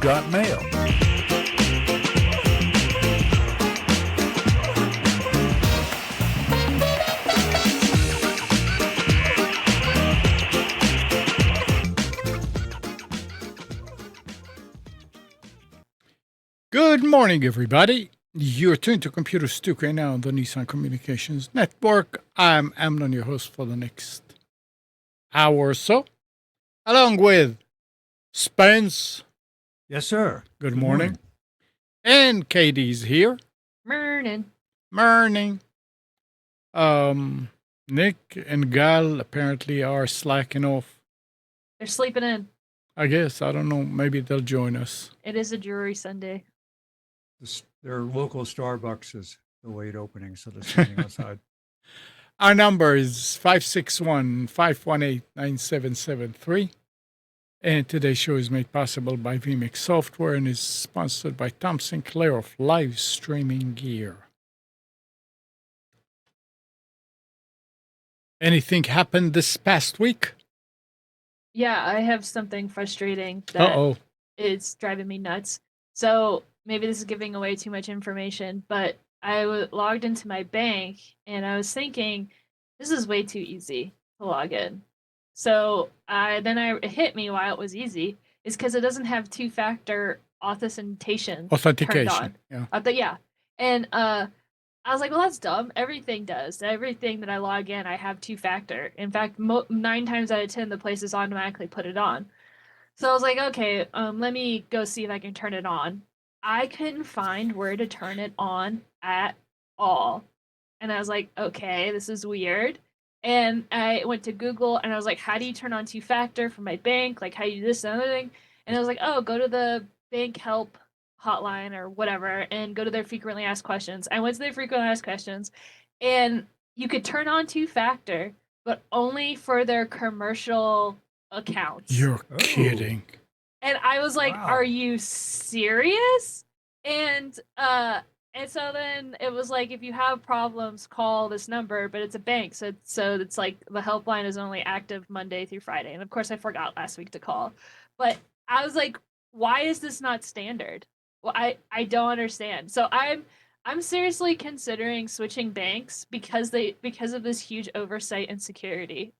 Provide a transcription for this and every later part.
got mail. Good morning, everybody. You're tuned to Computer Stuke right now on the Nissan Communications Network. I'm Amnon, your host for the next hour or so, along with Spence. Yes, sir. Good morning. And Katie's here. Morning. Morning. Nick and Gal apparently are slacking off. They're sleeping in. I guess. I don't know. Maybe they'll join us. It is a Drury Sunday. Their local Starbucks is the late opening, so they're standing outside. Our number is 561-518-9773. And today's show is made possible by VMix Software and is sponsored by Tom Sinclair of Live Streaming Gear. Anything happened this past week? Yeah, I have something frustrating that is driving me nuts. So maybe this is giving away too much information, but I logged into my bank and I was thinking, this is way too easy to log in. So it hit me why it was easy is because it doesn't have two-factor authentication turned on. Yeah. And I was like, well, that's dumb. Everything does. Everything that I log in, I have two-factor. In fact, 9 times out of 10, the places automatically put it on. So I was like, okay, let me go see if I can turn it on. I couldn't find where to turn it on at all. And I was like, okay, this is weird. And I went to Google and I was like, how do you turn on two-factor for my bank? Like, how do you do this and other thing? And I was like, oh, go to the bank help hotline or whatever and go to their frequently asked questions. I went to their frequently asked questions and you could turn on two-factor, but only for their commercial accounts. You're kidding. And I was like, Wow. are you serious? And so then it was like, if you have problems, call this number, but it's a bank. So it's like the helpline is only active Monday through Friday. And of course I forgot last week to call, but I was like, why is this not standard? Well, I don't understand. So I'm seriously considering switching banks because of this huge oversight and security.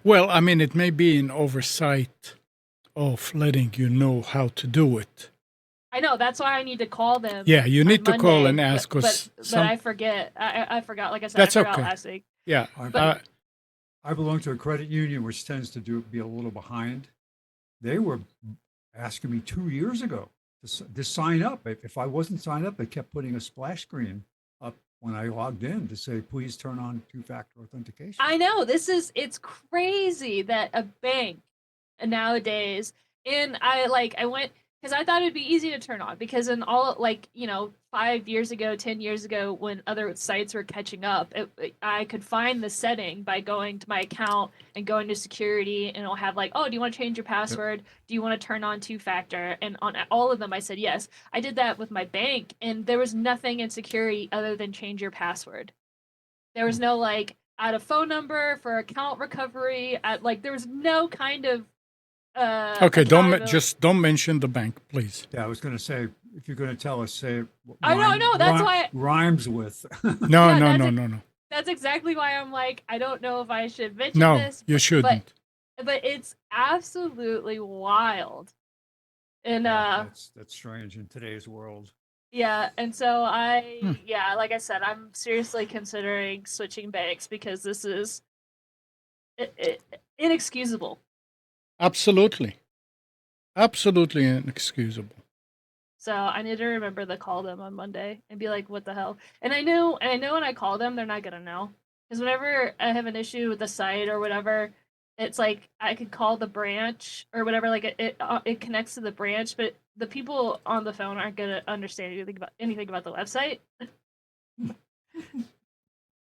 Well, I mean, it may be an oversight of letting you know how to do it. I know, that's why I need to call them. Yeah, you need to Monday, call and ask but I forget. I forgot. Like I said, That's I forgot okay. last week. Yeah. I belong to a credit union, which tends to be a little behind. They were asking me 2 years ago to sign up. If I wasn't signed up, they kept putting a splash screen up when I logged in to say, please turn on two-factor authentication. I know, it's crazy that a bank nowadays, and I went, because I thought it'd be easy to turn on, because in all, 5 years ago, 10 years ago, when other sites were catching up, I could find the setting by going to my account and going to security, and it'll have like, oh, do you want to change your password? Do you want to turn on two-factor? And on all of them, I said yes. I did that with my bank, and there was nothing in security other than change your password. There was no add a phone number for account recovery. There was no kind of okay, don't mention the bank, please. Yeah, I was going to say, if you're going to tell us, say I know. That's why rhymes with. No. That's exactly why I'm like, I don't know if I should mention this. No, you shouldn't. But it's absolutely wild. And that's strange in today's world. Yeah, and so like I said, I'm seriously considering switching banks because this is inexcusable. Absolutely inexcusable. So I need to remember to call them on Monday and be like, what the hell? And I know when I call them, they're not gonna know. Because whenever I have an issue with the site or whatever, it's like I could call the branch or whatever, like it connects to the branch, but the people on the phone aren't gonna understand anything about the website.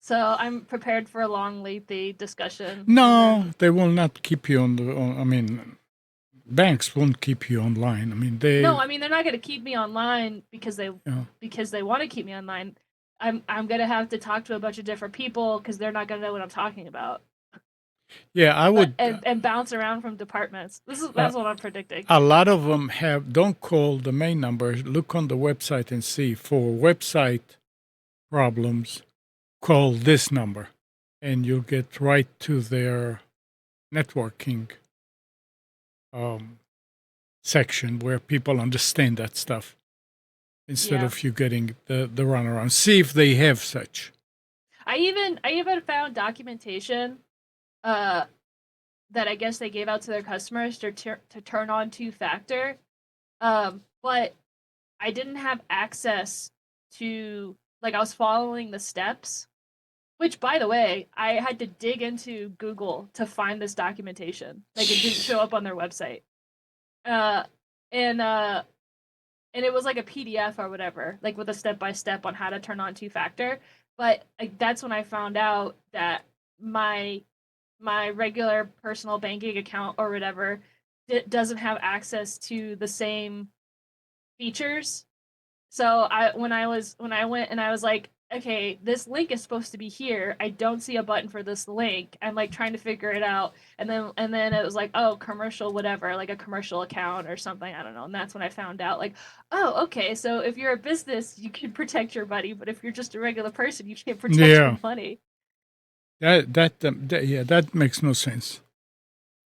So I'm prepared for a long, lengthy discussion. No, they will not keep you banks won't keep you online. They're not going to keep me online because they want to keep me online. I'm going to have to talk to a bunch of different people because they're not going to know what I'm talking about. Yeah, I but would. and bounce around from departments. Uh, That's what I'm predicting. a lot of them don't call the main number. Look on the website and see for website problems, call this number, and you'll get right to their networking um, section where people understand that stuff instead Yeah. of you getting the runaround. See if they have such. I even found documentation uh that I guess they gave out to their customers to turn on two factor. But I didn't have access to, like, I was following the steps, which, by the way, I had to dig into Google to find this documentation. Like, it didn't show up on their website. Uh and uh and it was like a PDF or whatever, like with a step by step on how to turn on two factor. But like that's when I found out that my my regular personal banking account or whatever doesn't have access to the same features. So when I went and I was like, okay, this link is supposed to be here. I don't see a button for this link. I'm like trying to figure it out, and then it was like, oh, commercial whatever, like a commercial account or something. I don't know. And that's when I found out, like, oh, okay, so if you're a business, you can protect your money, but if you're just a regular person, you can't protect Yeah, your money. yeah, that makes no sense.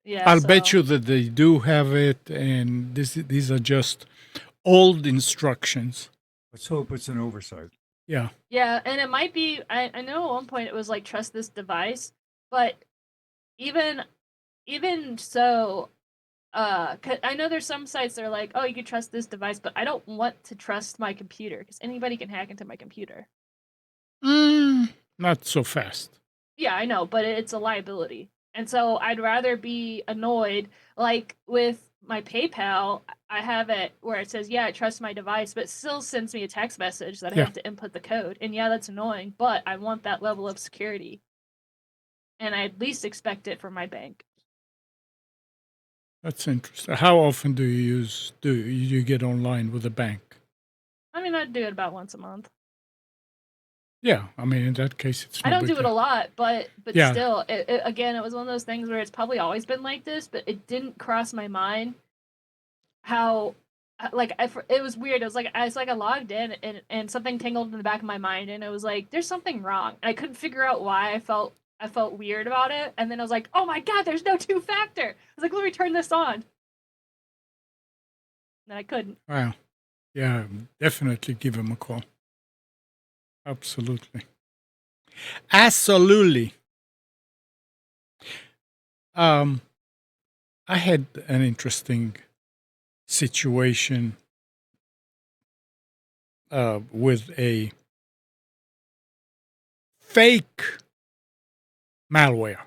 Yeah. I'll bet So you that they do have it, and these are just old instructions. Let's hope it's an oversight. Yeah, yeah, and it might be. I know at one point it was like trust this device, but even even so, 'cause I know there's some sites that are like, oh, you can trust this device, but I don't want to trust my computer because anybody can hack into my computer. not so fast. Yeah, I know, but it's a liability. And so I'd rather be annoyed. Like with my PayPal, I have it where it says, yeah, I trust my device, but it still sends me a text message that I Yeah, have to input the code. And yeah, that's annoying, but I want that level of security. And I at least expect it from my bank. that's interesting. How often do you get online with a bank? I mean, I do it about once a month. Yeah, I mean in that case it's I no don't big do it a deal. lot, but Yeah, still, again, it was one of those things where it's probably always been like this, but it didn't cross my mind how like it was weird. It was like I logged in and something tingled in the back of my mind, and it was like there's something wrong. And I couldn't figure out why I felt weird about it, and then I was like, oh my god, there's no two factor. I was like, let me turn this on, and I couldn't. wow. Yeah, definitely give him a call. Absolutely. Absolutely. Um, I had an interesting situation with a fake malware.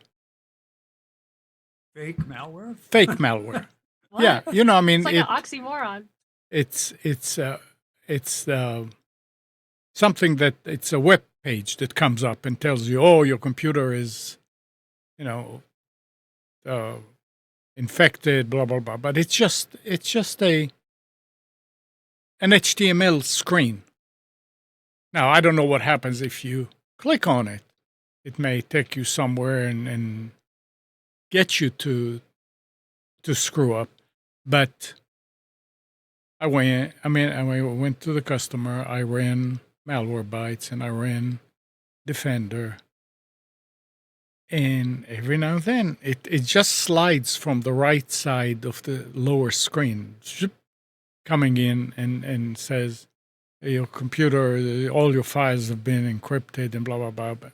Fake malware? Fake malware. Yeah, What? you know, I It's mean, like an oxymoron. it's it's something that it's a web page that comes up and tells you, oh, your computer is, you know, uh, infected, blah blah blah. But it's just a an HTML screen. Now I don't know what happens if you click on it. It may take you somewhere and get you to screw up. But I went to the customer. I ran Malwarebytes and I ran Defender. And every now and then it just slides from the right side of the lower screen, coming in and says, your computer, all your files have been encrypted and blah, blah, blah.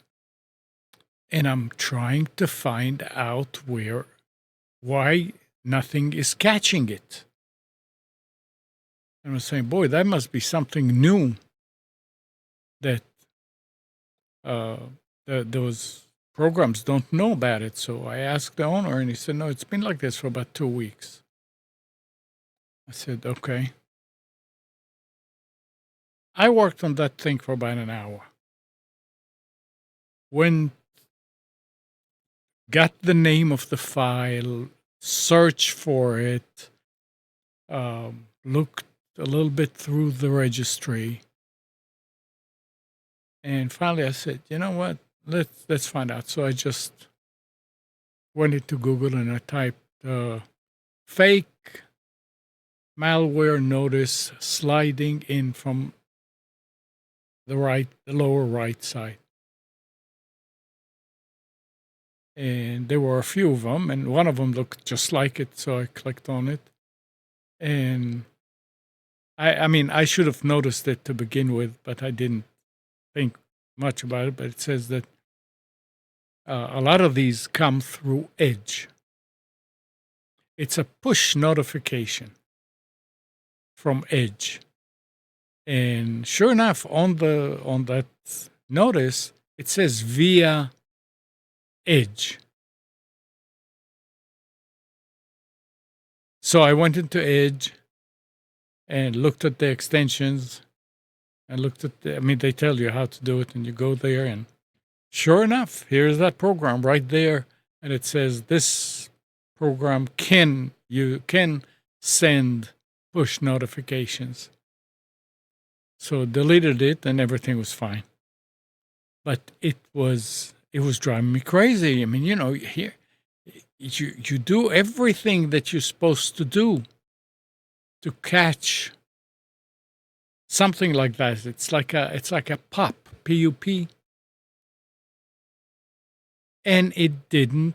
And I'm trying to find out why nothing is catching it. And I was saying, boy, that must be something new that uh, those programs don't know about it. So I asked the owner, and he said, no, it's been like this for about 2 weeks. I said, okay. I worked on that thing for about an hour. When got the name of the file, searched for it, looked a little bit through the registry, and finally I said, you know what? Let's find out. So I just went into Google and I typed fake malware notice sliding in from the lower right side. And there were a few of them, and one of them looked just like it, so I clicked on it. And I mean, I should have noticed it to begin with, but I didn't think much about it. But it says that a lot of these come through Edge. It's a push notification from Edge. And sure enough, on that notice, it says via Edge. So I went into Edge and looked at the extensions and looked at they tell you how to do it, and you go there, and sure enough, here's that program right there, and it says this program can send push notifications. So deleted it, and everything was fine. But it was driving me crazy. I mean, here you do everything that you're supposed to do to catch something like that. It's like a PUP, PUP, and it didn't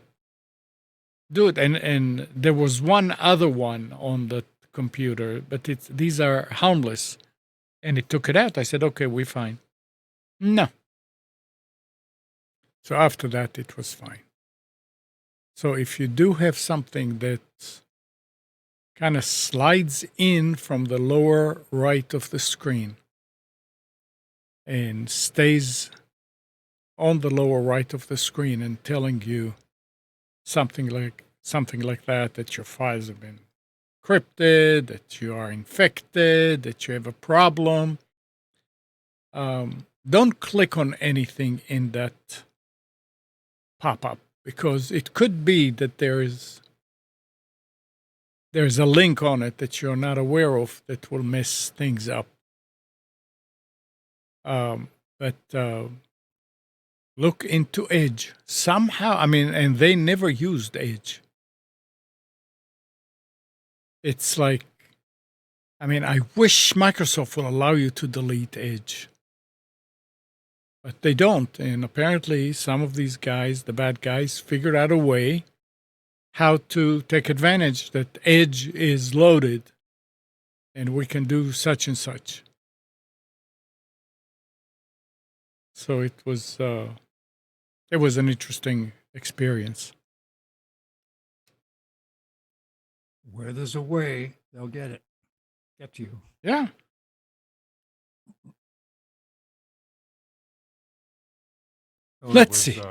do it. And there was one other one on the computer, but these are harmless, and it took it out. I said, okay, we're fine. No. So after that, it was fine. So if you do have something that kind of slides in from the lower right of the screen and stays on the lower right of the screen and telling you something like that your files have been encrypted, that you are infected, that you have a problem, don't click on anything in that pop-up, because it could be that there's a link on it that you're not aware of that will mess things up. But look into Edge somehow. I mean, and they never used Edge. It's like, I wish Microsoft will allow you to delete Edge. But they don't. And apparently some of these guys, the bad guys, figured out a way how to take advantage that Edge is loaded and we can do such and such. So it was an interesting experience. Where there's a way, they'll get to you. Yeah. So Let's see.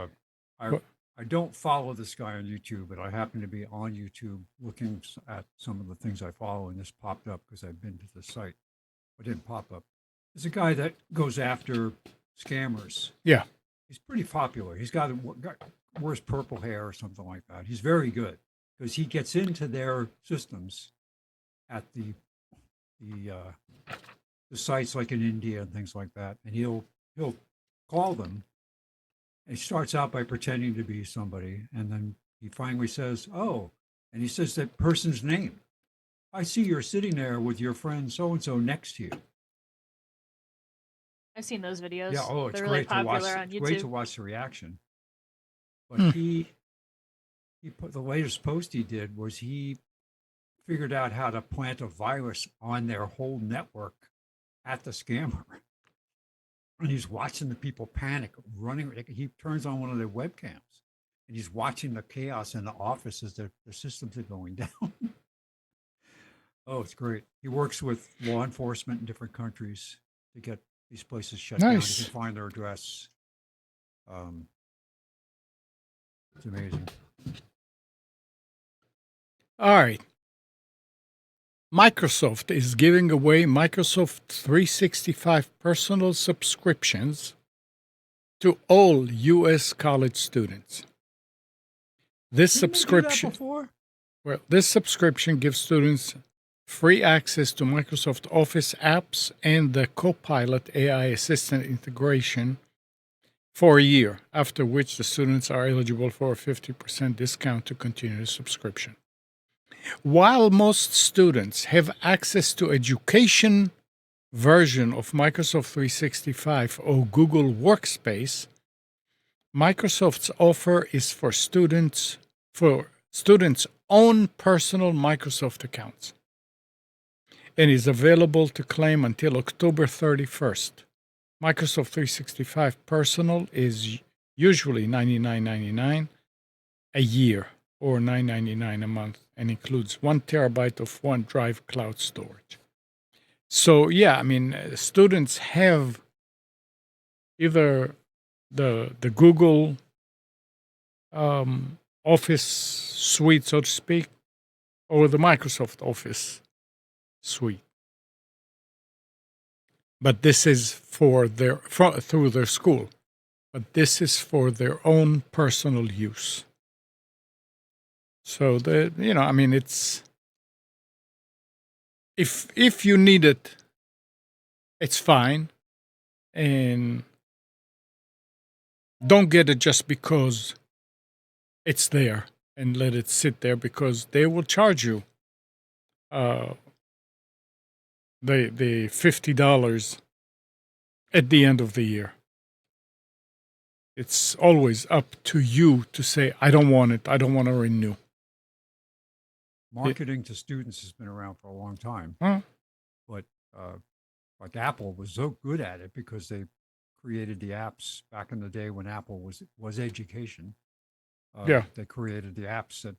I don't follow this guy on YouTube, but I happen to be on YouTube looking at some of the things I follow, and this popped up because I've been to the site. It didn't pop up. There's a guy that goes after scammers. Yeah. He's pretty popular. He's got worse purple hair or something like that. He's very good because he gets into their systems at the sites like in India and things like that, and he'll call them. He starts out by pretending to be somebody, and then he finally says, "Oh," and he says that person's name. "I see you're sitting there with your friend so and so next to you." I've seen those videos. Yeah, oh, it's They're really great to watch. popular on It's great YouTube. to watch the reaction. But he put the latest post he did was he figured out how to plant a virus on their whole network at the scammer. And he's watching the people panic, running. He turns on one of their webcams, and he's watching the chaos in the office as their systems are going down. Oh, it's great. He works with law enforcement in different countries to get these places shut down. You Nice. can find their address. It's amazing. All right. Microsoft is giving away Microsoft 365 personal subscriptions to all U.S. college students. This Didn't they do that subscription, before? well, this subscription gives students free access to Microsoft Office apps and the Copilot AI assistant integration for a year, after which the students are eligible for a 50% discount to continue the subscription. While most students have access to education version of Microsoft 365 or Google Workspace, Microsoft's offer is for students' own personal Microsoft accounts and is available to claim until October 31st. Microsoft 365 Personal is usually $99.99 a year or $9.99 a month and includes 1 terabyte of OneDrive cloud storage. So, yeah, I mean, students have either the Google Office suite, so to speak, or the Microsoft Office suite. But this is for through their school. But this is for their own personal use. So it's if you need it, it's fine, and don't get it just because it's there, and let it sit there, because they will charge you the $50 at the end of the year. It's always up to you to say, I don't want it. I don't want to renew. Marketing to students has been around for a long time, Huh? but like Apple was so good at it because they created the apps back in the day when Apple was education. Yeah. They created the apps that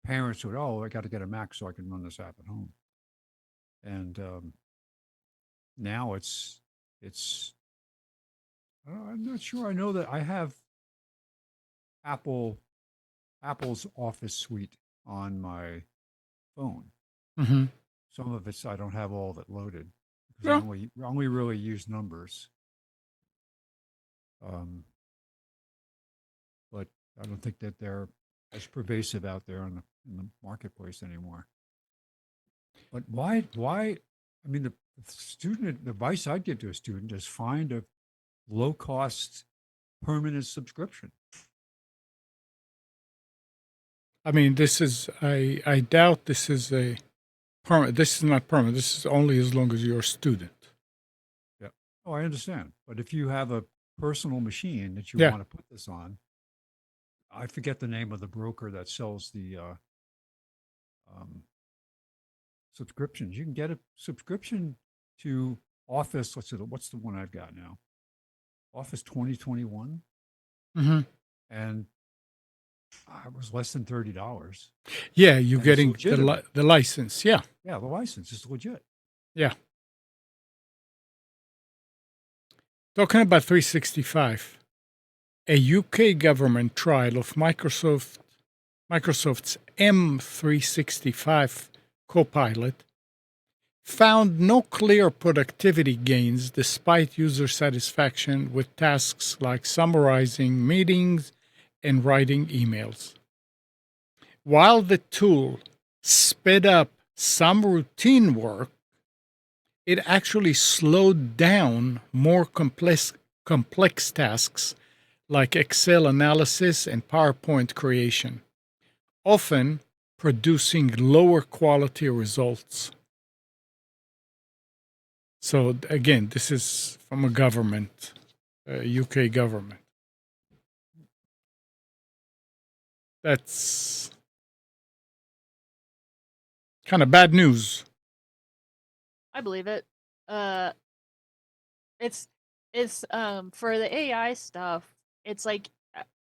parents would, oh, I got to get a Mac so I can run this app at home. And now it's I'm not sure. I know that I have Apple's Office suite on my phone. Mm-hmm. Some of it's I don't have all of it loaded because Yeah. I only really use numbers. But I don't think that they're as pervasive out there in the marketplace anymore. But why? I mean, the student advice I'd give to a student is find a low cost permanent subscription. I mean, this is I doubt this is a permanent. This is not permanent. This is only as long as you're a student. Yeah. Oh, I understand. But if you have a personal machine that you Yeah. want to put this on, I forget the name of the broker that sells the um, subscriptions. You can get a subscription to Office. What's the one I've got now? Office 2021, Mm-hmm. and it was less than $30. Yeah, you're And it's getting legitimate. the license. Yeah. Yeah, the license is legit. Yeah. Talking about 365, a UK government trial of Microsoft's M365 Copilot found no clear productivity gains despite user satisfaction with tasks like summarizing meetings and writing emails. While the tool sped up some routine work, it actually slowed down more complex tasks like Excel analysis and PowerPoint creation, often producing lower quality results. So again, this is from a government, UK government. That's kind of bad news. I believe it. Uh, it's for the AI stuff. It's like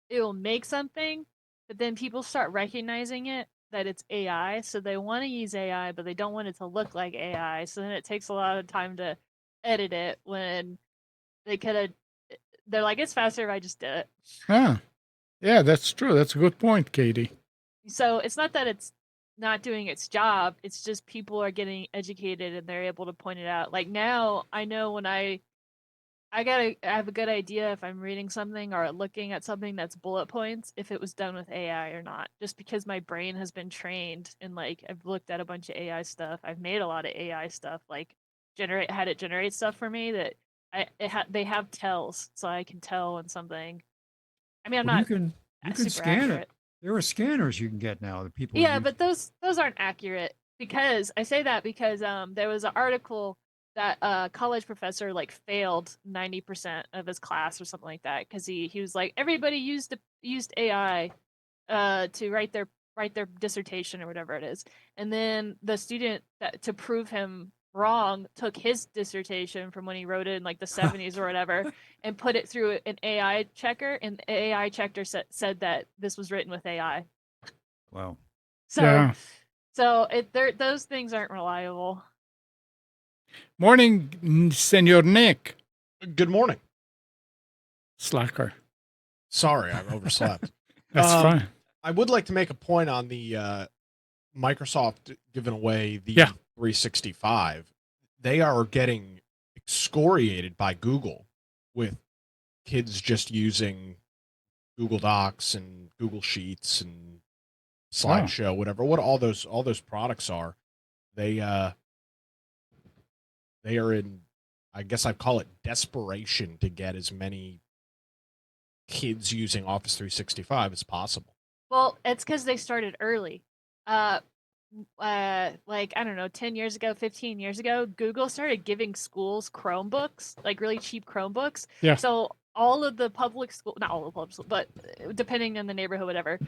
it'll make something, but then people start recognizing it that it's AI, so they want to use AI, but they don't want it to look like AI. So then it takes a lot of time to edit it when they could have. They're like, it's faster if I just did it. Ah, yeah, that's true. That's a good point, Katie. So it's not that it's not doing its job. It's just people are getting educated and they're able to point it out. Like now, I know when I have a good idea if I'm reading something or looking at something that's bullet points, if it was done with AI or not. Just because my brain has been trained and like I've looked at a bunch of AI stuff. I've made a lot of AI stuff, like had it generate stuff for me that they have tells, so I can tell when something. I mean, I'm Well, not you can super scan it. accurate. There are scanners you can get now that people are Yeah, using. but those aren't accurate because I say that because there was an article that a college professor like failed 90% of his class or something like that because he was like everybody used AI to write their dissertation or whatever it is, and then the student that to prove him wrong took his dissertation from when he wrote it in like the 70s or whatever and put it through an AI checker, and the AI checker said that this was written with AI. Wow. So Yeah. those things aren't reliable. Morning, Senor Nick. Good morning. Slacker. Sorry, I overslept. That's fine. I would like to make a point on the Microsoft giving away the Yeah. 365. They are getting excoriated by Google with kids just using Google Docs and Google Sheets and Slideshow, whatever. What all those products are. They are in, I guess I'd call it desperation to get as many kids using Office 365 as possible. Well, it's because they started early. Uh, like I don't know, 10 years ago, 15 years ago, Google started giving schools Chromebooks, like really cheap Chromebooks. Yeah. So all of the public school, not all of the public school, but depending on the neighborhood, whatever,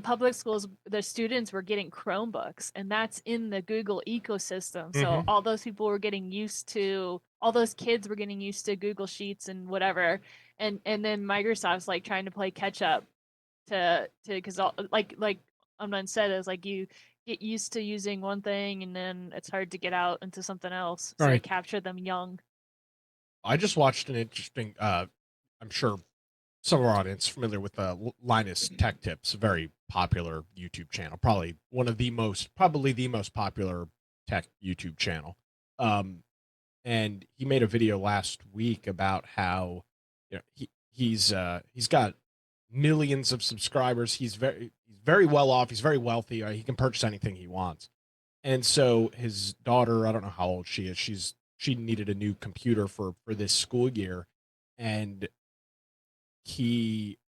public schools, the students were getting Chromebooks, and that's in the Google ecosystem. So Mhm. all those people were getting used to, all those kids were getting used to Google Sheets and whatever, and then Microsoft's like trying to play catch up to because like Umnan said is like you get used to using one thing and then it's hard to get out into something else. So they Right. capture them young. I just watched an interesting. I'm sure some of our audience is familiar with Linus Tech Tips, a very popular YouTube channel, probably the most popular tech YouTube channel. And he made a video last week about how he's got millions of subscribers. He's very well off. He's very wealthy. He can purchase anything he wants. And so his daughter, I don't know how old she is. She needed a new computer for this school year, and he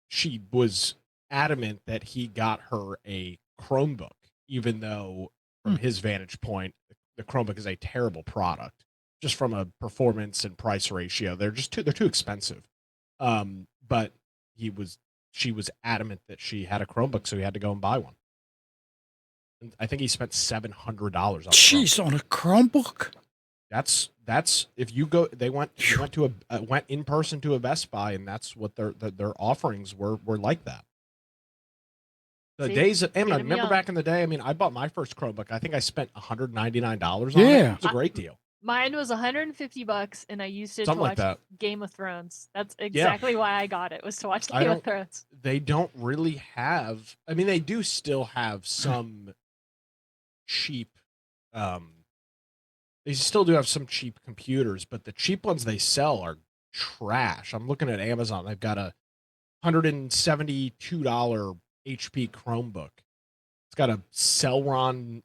she was adamant that he got her a Chromebook, even though from his vantage point, the Chromebook is a terrible product, just from a performance and price ratio. They're too expensive. But she was adamant that she had a Chromebook, so he had to go and buy one. And I think he spent $700 on a Chromebook. Jeez, on a Chromebook? That's if you go, they went in person to a Best Buy, and that's what their offerings were like that. The See? days of, I Get 'em remember young. back in the day. I mean, I bought my first Chromebook. I think I spent $199 on it. Yeah. It was a great deal. Mine was $150 and I used it Something to like watch that. Game of Thrones. That's exactly why I got it, was to watch I Game of don't- Thrones. They don't really have. I mean, they do still have some cheap. They still do have some cheap computers, but the cheap ones they sell are trash. I'm looking at Amazon. They've got a $172 HP Chromebook. It's got a Celeron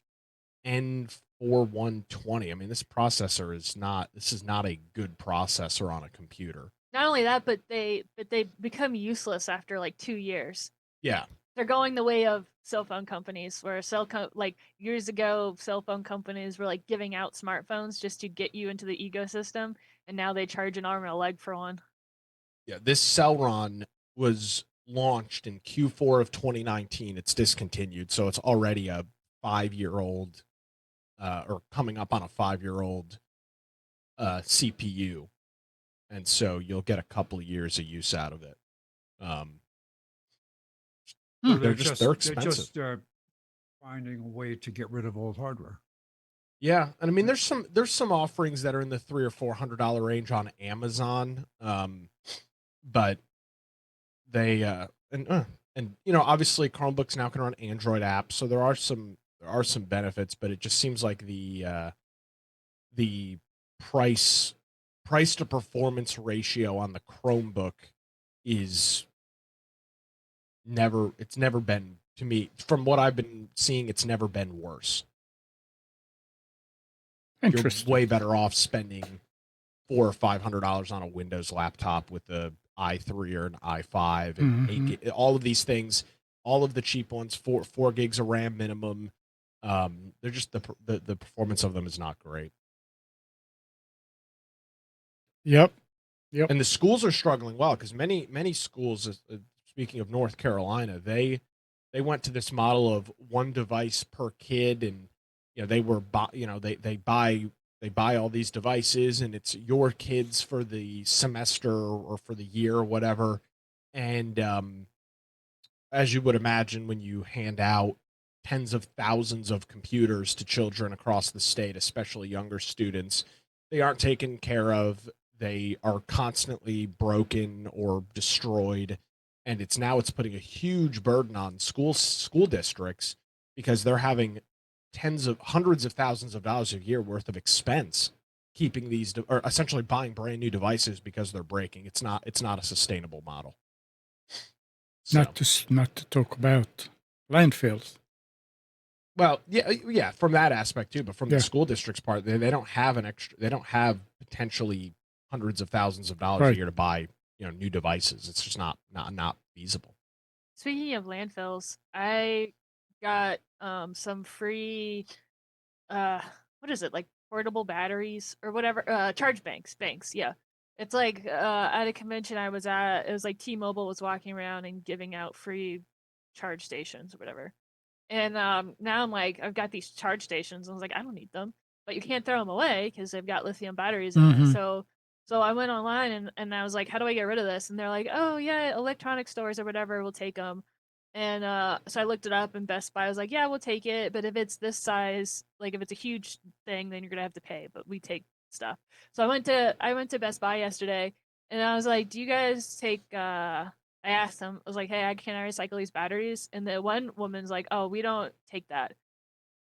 N4120. I mean, this is not a good processor on a computer. Not only that, but they become useless after like 2 years. Yeah. They're going the way of cell phone companies, where like years ago, cell phone companies were like giving out smartphones just to get you into the ecosystem, and now they charge an arm and a leg for one. Yeah, this Celeron was launched in Q4 of 2019. It's discontinued, so it's already a 5-year-old or coming up on a 5-year-old CPU. And so you'll get a couple of years of use out of it. So They're expensive. They're just finding a way to get rid of old hardware. Yeah, and I mean, there's some offerings that are in the $300 or $400 range on Amazon, but they and obviously Chromebooks now can run Android apps, so there are some benefits, but it just seems like the price to performance ratio on the Chromebook is never been, to me, from what I've been seeing, it's never been worse. Interesting. You're way better off spending $400 or $500 on a Windows laptop with the i3 or an i5 and all of these things, all of the cheap ones, 4 gigs of RAM minimum. They're just the performance of them is not great. Yep. And the schools are struggling well because many schools, speaking of North Carolina, they went to this model of one device per kid, and they buy all these devices, and it's your kids for the semester or for the year or whatever. And as you would imagine, when you hand out tens of thousands of computers to children across the state, especially younger students, they aren't taken care of. They are constantly broken or destroyed, and it's putting a huge burden on school districts because they're having hundreds of thousands of dollars a year worth of expense keeping these or essentially buying brand new devices because they're breaking. It's not a sustainable model. So. Not to talk about landfills. Well, yeah, from that aspect too, but from the school district's part, they don't have they don't have potentially hundreds of thousands of dollars a year to buy, new devices. It's just not feasible. Speaking of landfills, I got some free what is it, like portable batteries or whatever, charge banks, yeah. It's like at a convention I was at, it was like T-Mobile was walking around and giving out free charge stations or whatever. And now I'm like, I've got these charge stations. I was like, I don't need them, but you can't throw them away because they've got lithium batteries in it. So I went online and I was like, how do I get rid of this? And they're like, oh yeah, electronic stores or whatever will take them. And so I looked it up, and Best Buy was like, yeah, we'll take it, but if it's this size, like if it's a huge thing, then you're gonna have to pay. But we take stuff. So I went to Best Buy yesterday, and I was like, do you guys take? I asked them, I was like, hey, can I recycle these batteries? And the one woman's like, oh, we don't take that.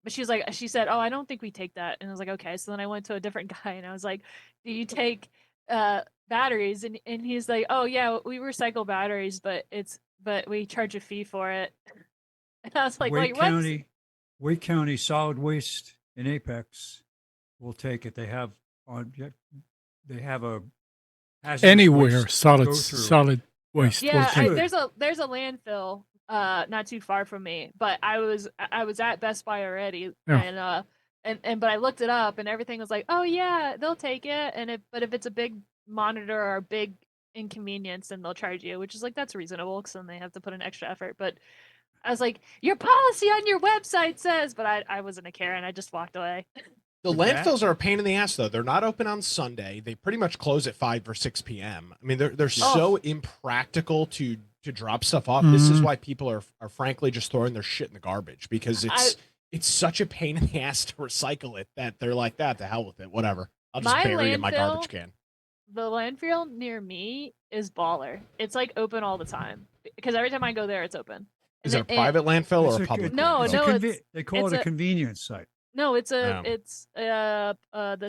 But she said, oh, I don't think we take that. And I was like, okay. So then I went to a different guy, and I was like, do you take batteries? And he's like, oh yeah, we recycle batteries, but we charge a fee for it. And I was like, Wake wait, what? Wake County Solid Waste in Apex will take it. They have a hazardous Anywhere waste solid waste. Yeah, there's a landfill not too far from me, but I was at Best Buy already, and but I looked it up, and everything was like, oh yeah, they'll take it, and if it's a big monitor or a big inconvenience, then they'll charge you, which is like, that's reasonable because then they have to put in extra effort. But I was like, your policy on your website says, but I wasn't a care, and I just walked away. The landfills are a pain in the ass, though. They're not open on Sunday. They pretty much close at 5 or 6 p.m. I mean, they're so impractical to drop stuff off. This is why people are frankly just throwing their shit in the garbage, because it's such a pain in the ass to recycle it that they're like, that to hell with it, whatever. I'll just bury it in my garbage can. The landfill near me is baller. It's like open all the time because every time I go there, it's open. Is it a private landfill or a public? No, they call it a convenience site. No, it's the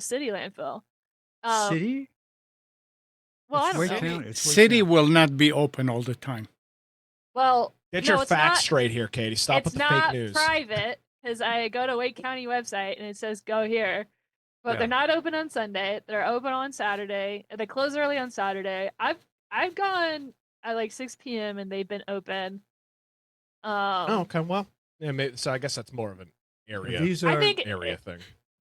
city landfill. City? Well, I don't know. County. City will not be open all the time. Well, get your facts straight here, Katie. Stop with the fake news. It's not private because I go to Wake County website and it says go here, but they're not open on Sunday. They're open on Saturday. They close early on Saturday. I've gone at like 6 p.m. and they've been open. Okay. Well, yeah. So I guess that's more of an area. Area thing.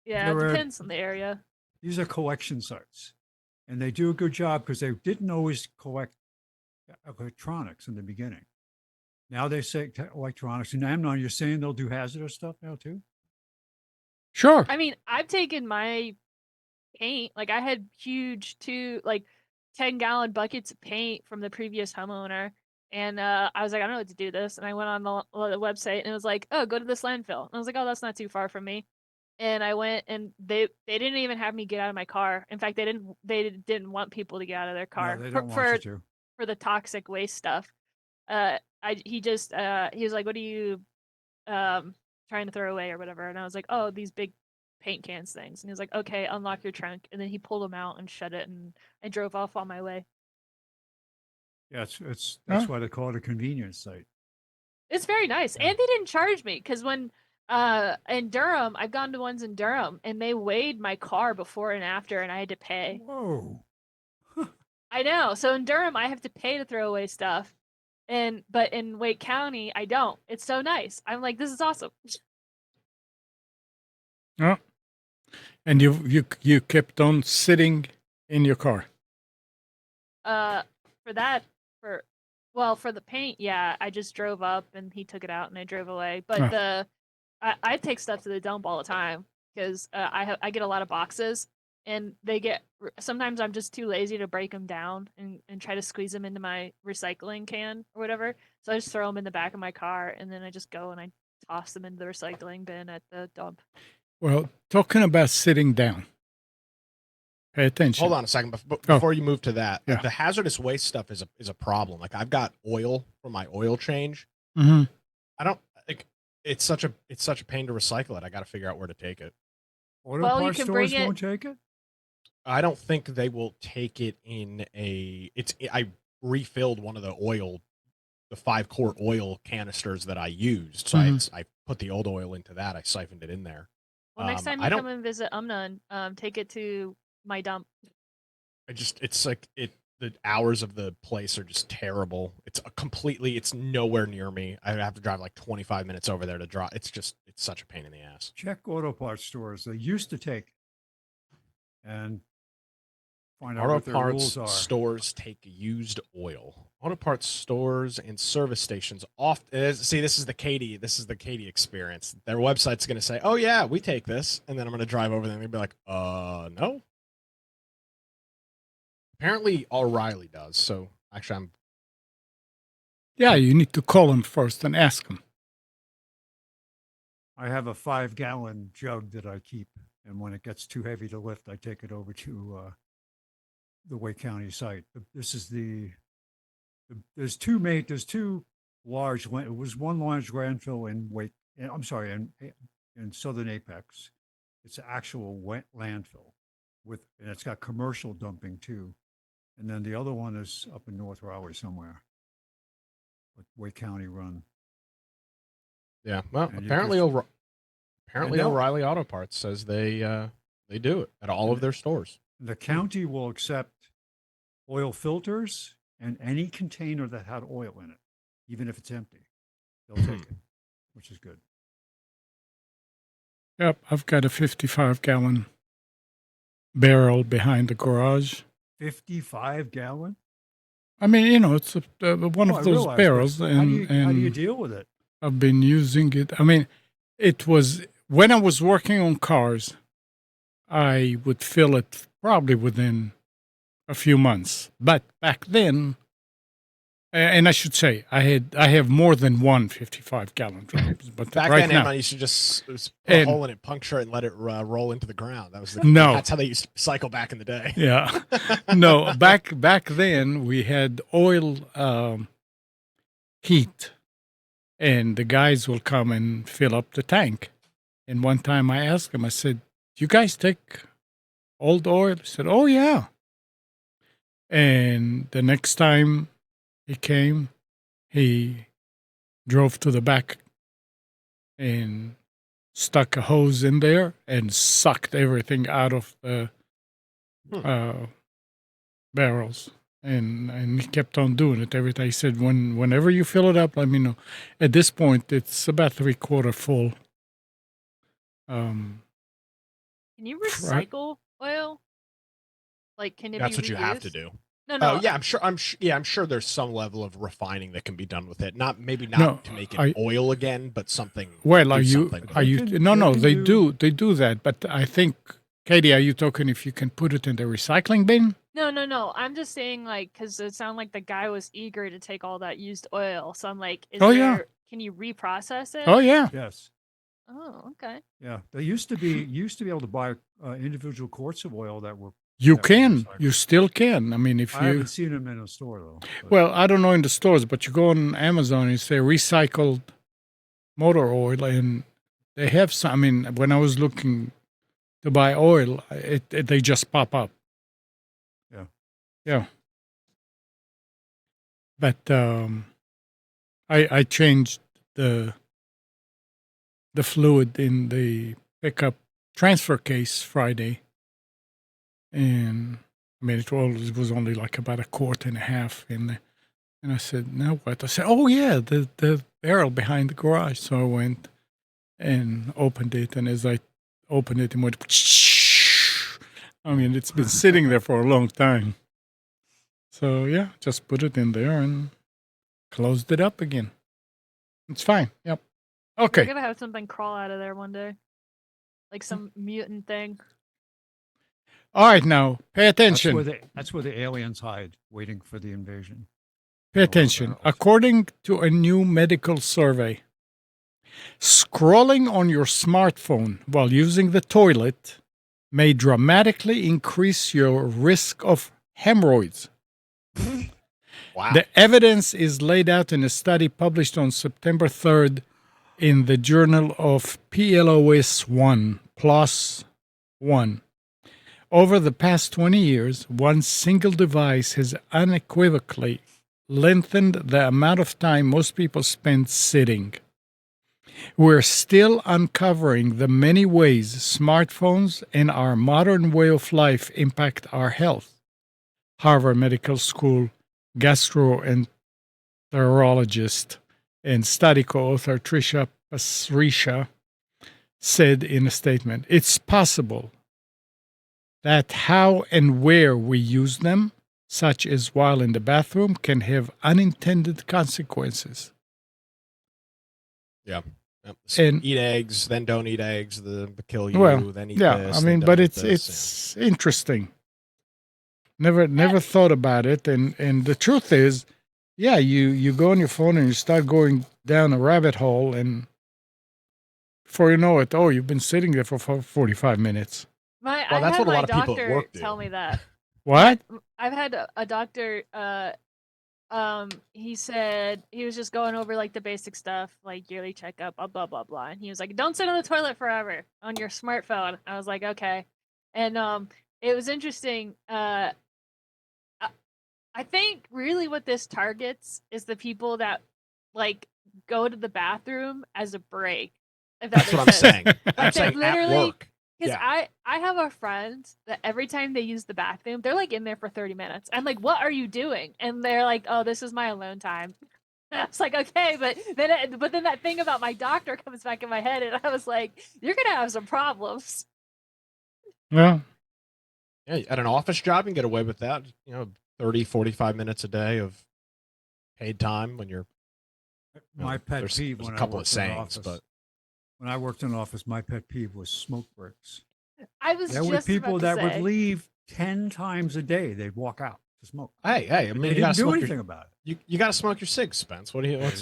Yeah, it depends on the area. These are collection sites, and they do a good job because they didn't always collect electronics in the beginning. Now they say electronics. And Amnon, you're saying they'll do hazardous stuff now too? Sure. I mean, I've taken my paint. Like I had huge 10-gallon buckets of paint from the previous homeowner. And I was like, I don't know what to do this. And I went on the website and it was like, oh, go to this landfill. And I was like, oh, that's not too far from me. And I went, and they didn't even have me get out of my car. In fact, they didn't want people to get out of their car for the toxic waste stuff. He was like, what are you trying to throw away or whatever? And I was like, oh, these big paint cans things. And he was like, okay, unlock your trunk. And then he pulled them out and shut it, and I drove off on my way. Yeah, that's why they call it a convenience site. It's very nice. And they didn't charge me because when In Durham, I've gone to ones in Durham, and they weighed my car before and after, and I had to pay. Whoa. I know. So in Durham, I have to pay to throw away stuff, but in Wake County, I don't. It's so nice. I'm like, this is awesome. Oh, and you kept on sitting in your car. For that, for the paint, yeah, I just drove up and he took it out and I drove away. But Oh. I take stuff to the dump all the time because I get a lot of boxes and sometimes I'm just too lazy to break them down and try to squeeze them into my recycling can or whatever. So I just throw them in the back of my car and then I just go and I toss them into the recycling bin at the dump. Well, talking about sitting down, pay attention. Hold on a second before you move to that. Yeah. The hazardous waste stuff is a problem. Like I've got oil for my oil change. Mm-hmm. I don't like it's such a pain to recycle it. I got to figure out where to take it. Auto Well, you parts can stores bring it- won't take it? I don't think they will take it in a. I refilled one of the 5-quart oil canisters that I used. So I put the old oil into that. I siphoned it in there. Well, next time I you don't- come and visit Umna, take it to my dump. It's like the hours of the place are just terrible. It's nowhere near me. I have to drive like 25 minutes over there to draw. It's such a pain in the ass. Check auto parts stores. They used to take it. And find out Auto what their parts rules are. stores take used oil. Auto parts stores and service stations often see this is the Katie experience. Their website's going to say, "Oh yeah, we take this," and then I'm going to drive over there and be like, no." Apparently, O'Reilly does. So actually, Yeah, you need to call them first and ask them. I have a 5-gallon jug that I keep, and when it gets too heavy to lift, I take it over to the Wake County site. This is there's two large. It was one large landfill in I'm sorry, in Southern Apex. It's an actual wet landfill and it's got commercial dumping too. And then the other one is up in North Raleigh somewhere. But Wake County run. yeah. Well, And apparently, And they'll- O'Reilly Auto Parts says they do it at all of their stores. The county will accept oil filters and any container that had oil in it, even if it's empty. They'll take it, which is good. Yep, I've got a 55-gallon barrel behind the garage. 55-gallon? I mean, it's one I of those realize, but barrels, how do you and deal with it? I've been using it. I mean, it was when I was working on cars, I would fill it probably within a few months. But back then, and I should say, I have more than one 55-gallon drum. But Back right then, now, Emma used to just put a hole in it, puncture it, and let it roll into the ground. That was No. That's how they used to cycle back in the day. yeah, no, back then we had oil heat, and the guys will come and fill up the tank. And one time I asked him, I said, "Do you guys take old oil?" He said, "Oh yeah." And the next time he came, he drove to the back and stuck a hose in there and sucked everything out of the barrels. And he kept on doing it every time. He said, whenever you fill it up, let me know. At this point, it's about 3/4 full. Can you Right. recycle oil? Like, can it That's be what you have to reused? do. No, Oh yeah, I'm sure there's some level of refining that can be done with it. Not No, to make it oil again, but something. Well, do are you? something with Are it. you? They can- No, they can they do that. But I think, Katie, are you talking if you can put it in the recycling bin? No. I'm just saying, like, because it sounded like the guy was eager to take all that used oil. So I'm like, Yeah. Can you reprocess it? Oh yeah, Yes. Oh, okay. Yeah. They used to be able to buy individual quarts of oil that were. you that were can. recycled. You still can. I mean, if I you haven't seen them in a store though. but- well, I don't know in the stores, but you go on Amazon and you say recycled motor oil, and they have some. I mean, when I was looking to buy oil, they just pop up. Yeah. Yeah. But I changed the the fluid in the pickup transfer case Friday, and I mean it was only like about a quart and a half in there. And I said, "Now what?" I said, "Oh yeah, the barrel behind the garage." So I went and opened it, and as I opened it, it went. I mean, it's been sitting there for a long time. So yeah, just put it in there and closed it up again. It's fine. Yep. We're Okay. gonna have something crawl out of there one day, like some mutant thing. All right, now pay That's attention. where the aliens hide, waiting for the invasion. Pay In the attention. barrels. According to a new medical survey, scrolling on your smartphone while using the toilet may dramatically increase your risk of hemorrhoids. Wow. The evidence is laid out in a study published on September 3rd in the Journal of PLOS 1 plus 1. Over the past 20 years, one single device has unequivocally lengthened the amount of time most people spend sitting. We're still uncovering the many ways smartphones and our modern way of life impact our health. Harvard Medical School gastroenterologist and study co-author Trisha Pasricha said in a statement, "It's possible that how and where we use them, such as while in the bathroom, can have unintended consequences." Yep. And- eat eggs, then don't eat eggs. The kill you. Well, then eat yeah, this. I then mean, don't but eat it's this, interesting. Never thought about it, and the truth is, yeah, you go on your phone and you start going down a rabbit hole, and before you know it, oh, you've been sitting there for 45 minutes. Well, I've that's had what a my lot of people at doctor work do. tell me that. What? I've had a doctor. He said he was just going over like the basic stuff, like yearly checkup, blah blah blah blah. And he was like, "Don't sit on the toilet forever on your smartphone." I was like, "Okay," and it was interesting. I think really what this targets is the people that like go to the bathroom as a break. If that That's what I'm makes sense. saying. Like I'm they saying at literally, work. because Yeah. I have a friend that every time they use the bathroom, they're like in there for 30 minutes. I'm like, what are you doing? And they're like, oh, this is my alone time. And I was like, okay, but then that thing about my doctor comes back in my head, and I was like, you're gonna have some problems. Well, Yeah. At an office job, you can get away with that. 30, 45 minutes a day of paid time when you're. My pet there's peeve a when I couple of worked in an sayings, office. but When I worked in an office, my pet peeve was smoke breaks. I was There were just people about that to would say. leave 10 times a day. They'd walk out to smoke. hey, I But mean, they you didn't gotta do smoke anything your, about it. you got to smoke your cigs, Spence. What do you? What's,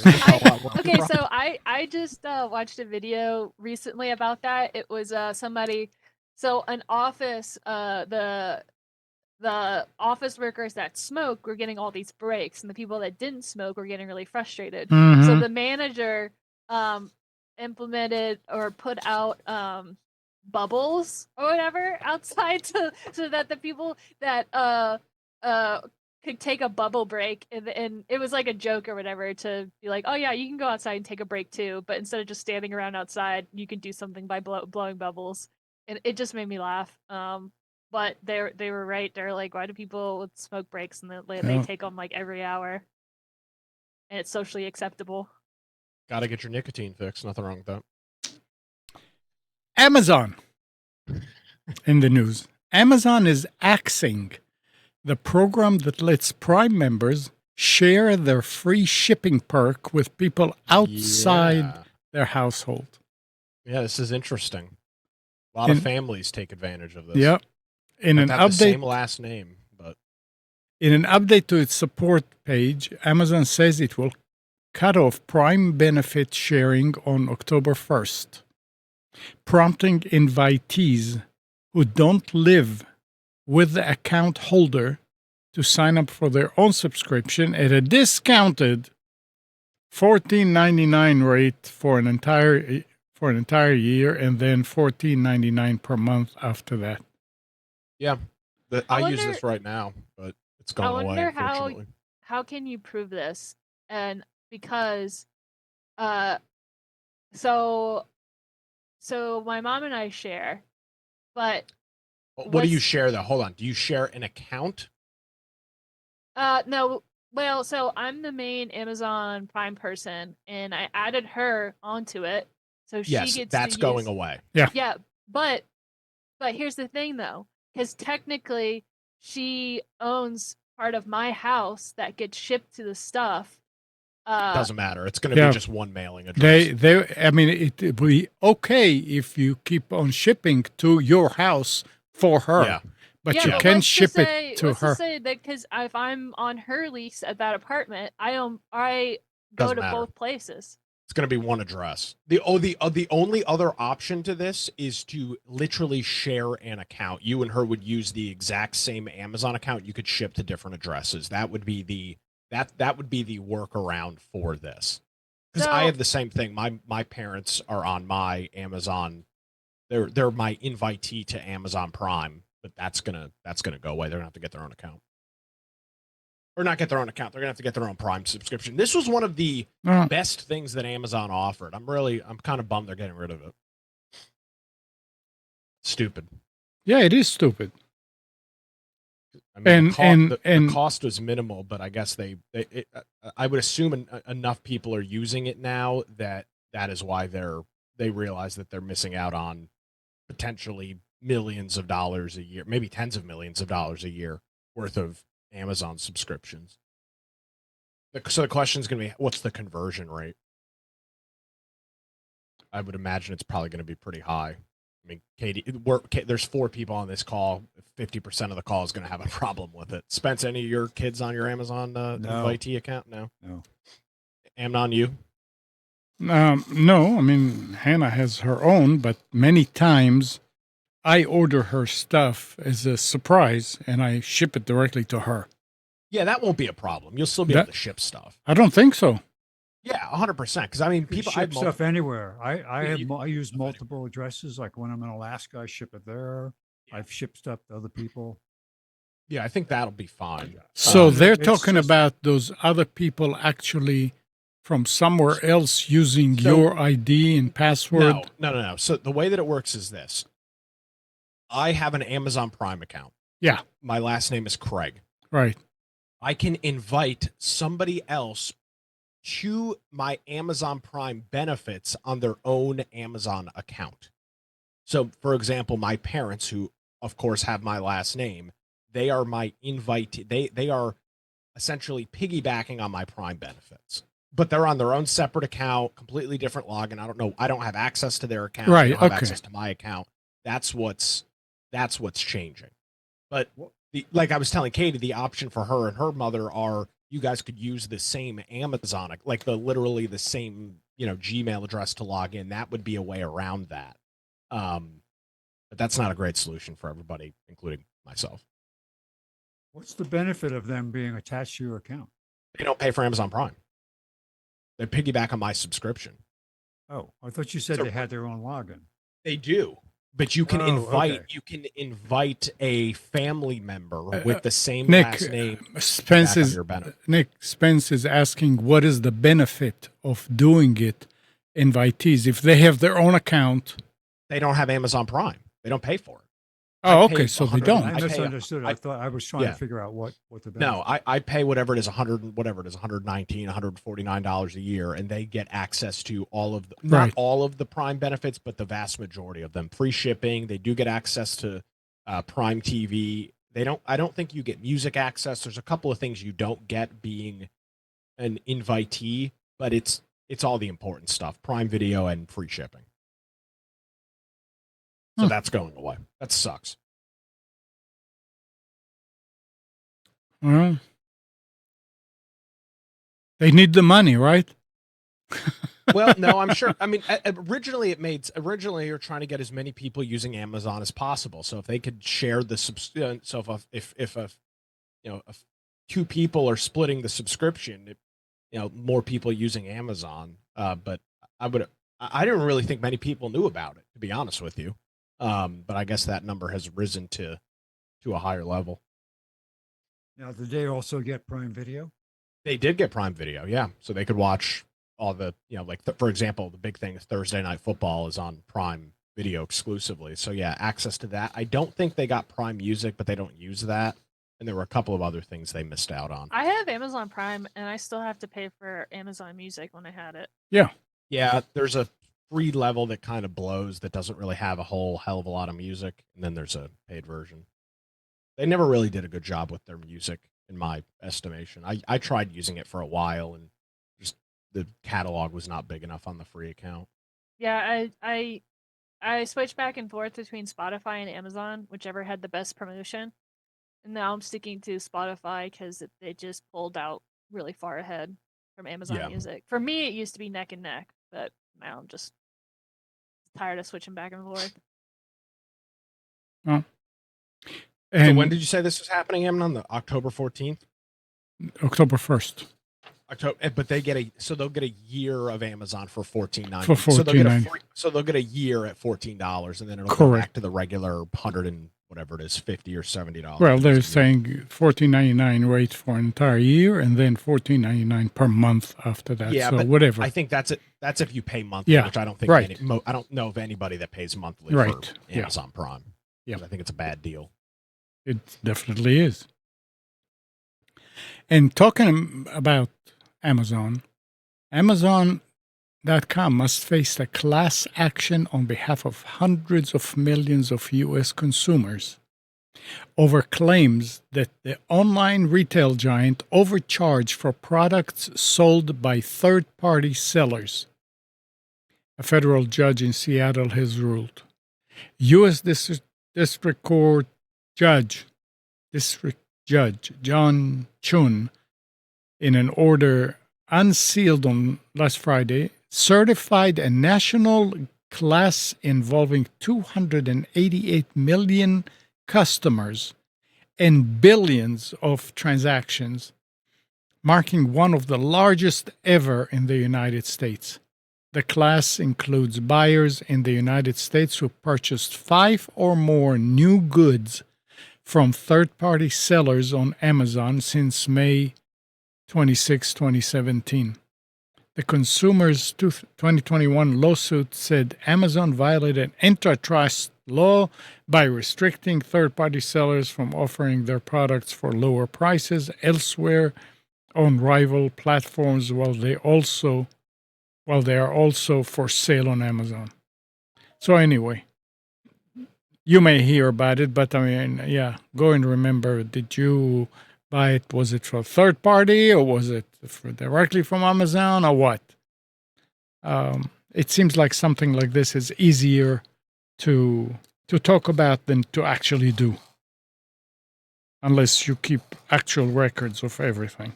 Okay, so I just watched a video recently about that. It was somebody, so an office, the office workers that smoke were getting all these breaks, and the people that didn't smoke were getting really frustrated. So mhm. the manager implemented or put out bubbles or whatever outside so that the people that could take a bubble break, and it was like a joke or whatever, to be like, oh yeah, you can go outside and take a break too, but instead of just standing around outside, you can do something by blowing bubbles. And it just made me laugh. But they were right. They're like, why do people with smoke breaks and they Yeah. take them like every hour, and it's socially acceptable. got to get your nicotine fix. Nothing wrong with that. Amazon in the news. Amazon is axing the program that lets Prime members share their free shipping perk with people outside Yeah. their household. Yeah, this is interesting. A lot of families take advantage of this. Yep. In an have the same update, last name, but in an update to its support page, Amazon says it will cut off Prime benefit sharing on October 1st, prompting invitees who don't live with the account holder to sign up for their own subscription at a discounted $14.99 rate for an entire year, and then $14.99 per month after that. yeah, I I use wonder- this right now, but it's I gone away. wonder Unfortunately, how can you prove this? And because so so my mom and I share, but What do you what's share though? Hold on. Do you share an account? no, well, so I'm the main Amazon Prime person, and I added her onto it, so she Yes, gets to that's going use. away. Yeah, but here's the thing though, because technically she owns part of my house that gets shipped to the stuff. Doesn't matter. It's going to Yeah. be just one mailing address. I mean, it would be okay if you keep on shipping to your house for her, Yeah. but yeah, you but can what's ship to say, it to what's her. to say that because if I'm on her lease at that apartment, I go Doesn't to matter. both places. It's going to be one address. The only other option to this is to literally share an account. You and her would use the exact same Amazon account. You could ship to different addresses. That would be the workaround for this. Because I So have the same thing. My parents are on my Amazon. They're my invitee to Amazon Prime, but that's gonna go away. They're gonna have to get their own account. Or not get their own account. They're gonna have to get their own Prime subscription. This was one of the best things that Amazon offered. I'm kind of bummed they're getting rid of it. Stupid. Yeah, it is stupid. I mean, the And cost was minimal, but I guess I would assume enough people are using it now that is why they realize that they're missing out on potentially millions of dollars a year, maybe tens of millions of dollars a year worth of Amazon subscriptions. So the question is going to be, what's the conversion rate? I would imagine it's probably going to be pretty high. I mean, Katie, there's 4 people on this call. 50% of the call is going to have a problem with it. Spence, any of your kids on your Amazon invitee account? No. Amnon, you? no, I mean, Hannah has her own, but many times I order her stuff as a surprise and I ship it directly to her. Yeah, that won't be a problem. You'll still be able to ship stuff. I don't think so. Yeah, 100%. Because I mean, people ship stuff anywhere. Yeah, I use multiple addresses. Like when I'm in Alaska, I ship it there. Yeah. I've shipped stuff to other people. Yeah, I think that'll be fine. So they're It's talking just- about those other people actually from somewhere else using So- your ID and password. No. So the way that it works is this. I have an Amazon Prime account. Yeah. My last name is Craig. Right. I can invite somebody else to my Amazon Prime benefits on their own Amazon account. So, for example, my parents, who of course have my last name, they are my invite. They are essentially piggybacking on my Prime benefits, but they're on their own separate account, completely different login. I don't know. I don't have access to their account. Right, They don't have okay. access to my account. That's what's changing. But like I was telling Katie, the option for her and her mother are you guys could use the same Amazon, like literally the same Gmail address to log in. That would be a way around that. But that's not a great solution for everybody, including myself. What's the benefit of them being attached to your account? They don't pay for Amazon Prime. They piggyback on my subscription. Oh, I thought you said So- they had their own login. They do, but you can Oh, invite okay. a family member with the same Nick, last name. Spence back on is your benefit. Nick Spence is asking what is the benefit of doing it invitees if they have their own account. They don't have Amazon Prime. They don't pay for it. Oh, I okay, paid so they 100 don't. I I pay- misunderstood. I thought I was trying Yeah. to figure out what the benefit. No, I pay whatever it is, $119, $149 a year, and they get access to all of the, not Right. all of the Prime benefits, but the vast majority of them. Free shipping. They do get access to Prime TV. I don't think you get music access. There's a couple of things you don't get being an invitee, but it's all the important stuff: Prime Video and free shipping. So that's going away. That sucks. Well, they need the money, right? Well, no, I'm sure. I mean, originally you're trying to get as many people using Amazon as possible. So if they could share the so if 2 people are splitting the subscription, more people using Amazon. But I didn't really think many people knew about it, to be honest with you. But I guess that number has risen to a higher level. Now, did they also get Prime Video? They did get Prime Video, yeah, so they could watch all the, like for example, the big thing is Thursday Night Football is on Prime Video exclusively. So yeah, access to that. I don't think they got Prime Music, but they don't use that. And there were a couple of other things they missed out on. I have Amazon Prime, and I still have to pay for Amazon Music when I had it. Yeah, there's a free level that kind of blows that doesn't really have a whole hell of a lot of music, and then there's a paid version. They never really did a good job with their music, in my estimation. I tried using it for a while, and just the catalog was not big enough on the free account. Yeah, I switched back and forth between Spotify and Amazon, whichever had the best promotion. And now I'm sticking to Spotify because they just pulled out really far ahead from Amazon Yeah. Music. For me, it used to be neck and neck, but now I'm just tired of switching back and forth. And So when did you say this was happening, Emin? On the October 14th? October 1st. October, but they'll get a year of Amazon for $14.90. For $14.90. So they'll get a year at $14, and then it'll go Correct. back to the regular 100 and whatever it is, $50 or $70. Well, they're saying $14.99 rate for an entire year, and then $14.99 per month after that. Yeah, so but whatever. I think that's it. That's if you pay monthly, Yeah, which I don't think. right. I don't know of anybody that pays monthly Right, for yeah. Amazon Prime. Yeah. I think it's a bad deal. It definitely is. And talking about Amazon, Amazon.com must face a class action on behalf of hundreds of millions of U.S. consumers over claims that the online retail giant overcharged for products sold by third-party sellers. A federal judge in Seattle has ruled. U.S. District Judge John Chun, in an order unsealed on last Friday, certified a national class involving 288 million customers and billions of transactions, marking one of the largest ever in the United States. The class includes buyers in the United States who purchased 5 or more new goods from third-party sellers on Amazon since May 26, 2017. The Consumers 2021 lawsuit said Amazon violated antitrust law by restricting third-party sellers from offering their products for lower prices elsewhere on rival platforms while they are also for sale on Amazon. So anyway, you may hear about it, but I mean, yeah, go and remember, did you buy it? Was it for third party or was it directly from Amazon or what? It seems like something like this is easier to talk about than to actually do, unless you keep actual records of everything.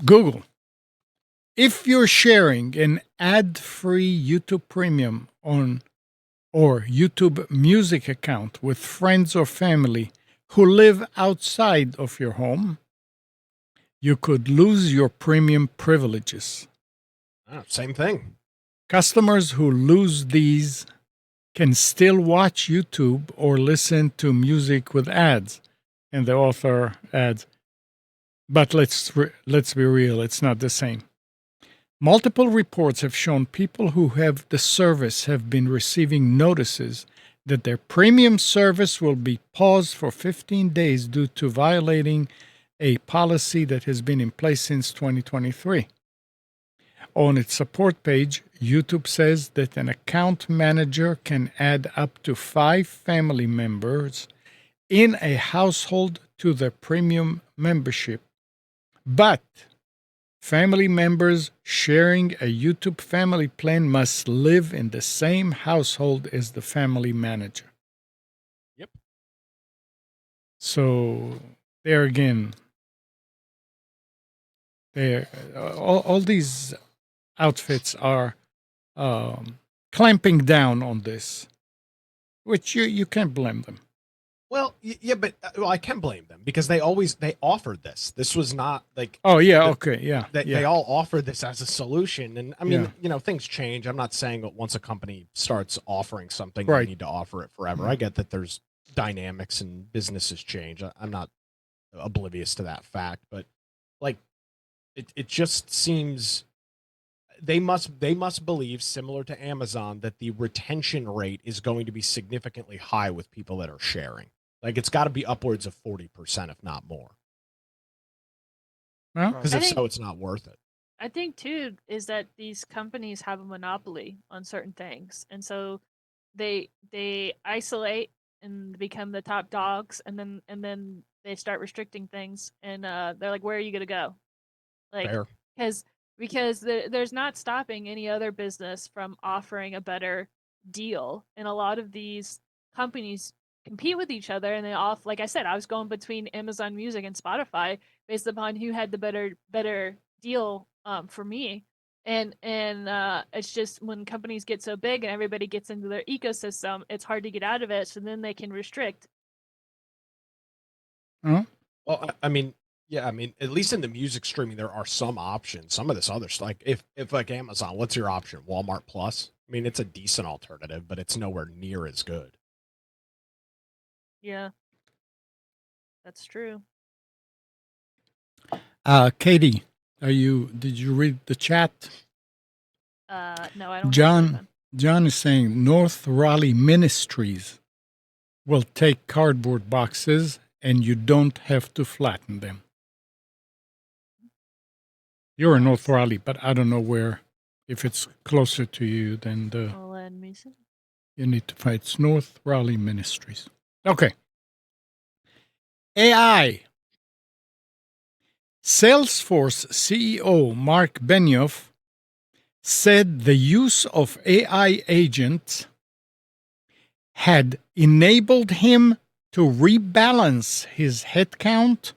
Google. If you're sharing an ad-free YouTube Premium or YouTube Music account with friends or family who live outside of your home, you could lose your premium privileges. Oh, same thing. Customers who lose these can still watch YouTube or listen to music with ads, and the author adds, but let's be real, it's not the same. Multiple reports have shown people who have the service have been receiving notices that their premium service will be paused for 15 days due to violating a policy that has been in place since 2023. On its support page, YouTube says that an account manager can add up to 5 family members in a household to their premium membership, but family members sharing a YouTube family plan must live in the same household as the family manager. Yep. So there again, all these outfits are clamping down on this, which you can't blame them. Well, yeah, but I can blame them because they offered this. This was not like, oh yeah, okay, yeah, they all offered this as a solution. And I mean, Yeah. things change. I'm not saying that once a company starts offering something, Right. they need to offer it forever. I get that there's dynamics and businesses change. I'm not oblivious to that fact, but like it just seems they must believe, similar to Amazon, that the retention rate is going to be significantly high with people that are sharing. Like it's got to be upwards of 40%, if not more. Well, Because I if think so, it's not worth it. I think too is that these companies have a monopoly on certain things, and so they isolate and become the top dogs, and then they start restricting things, and they're like, where are you gonna go? Like, Fair. because there's not stopping any other business from offering a better deal, and a lot of these companies compete with each other, and they off like I said, I was going between Amazon Music and Spotify based upon who had the better deal for me. And it's just when companies get so big and everybody gets into their ecosystem, it's hard to get out of it. So then they can restrict. well, Well, I mean, yeah, I mean, at least in the music streaming, there are some options. Some of this other stuff, like if like Amazon, what's your option? Walmart Plus. I mean, it's a decent alternative, but it's nowhere near as good. Yeah, that's true. Katie, did you read the chat? No, I don't have it John open. John is saying North Raleigh Ministries will take cardboard boxes and you don't have to flatten them. You're in North Nice. Raleigh, but I don't know where. If it's closer to you, then Let me see. you need to find it's North Raleigh Ministries. Okay. AI. Salesforce CEO Mark Benioff said the use of AI agents had enabled him to rebalance his headcount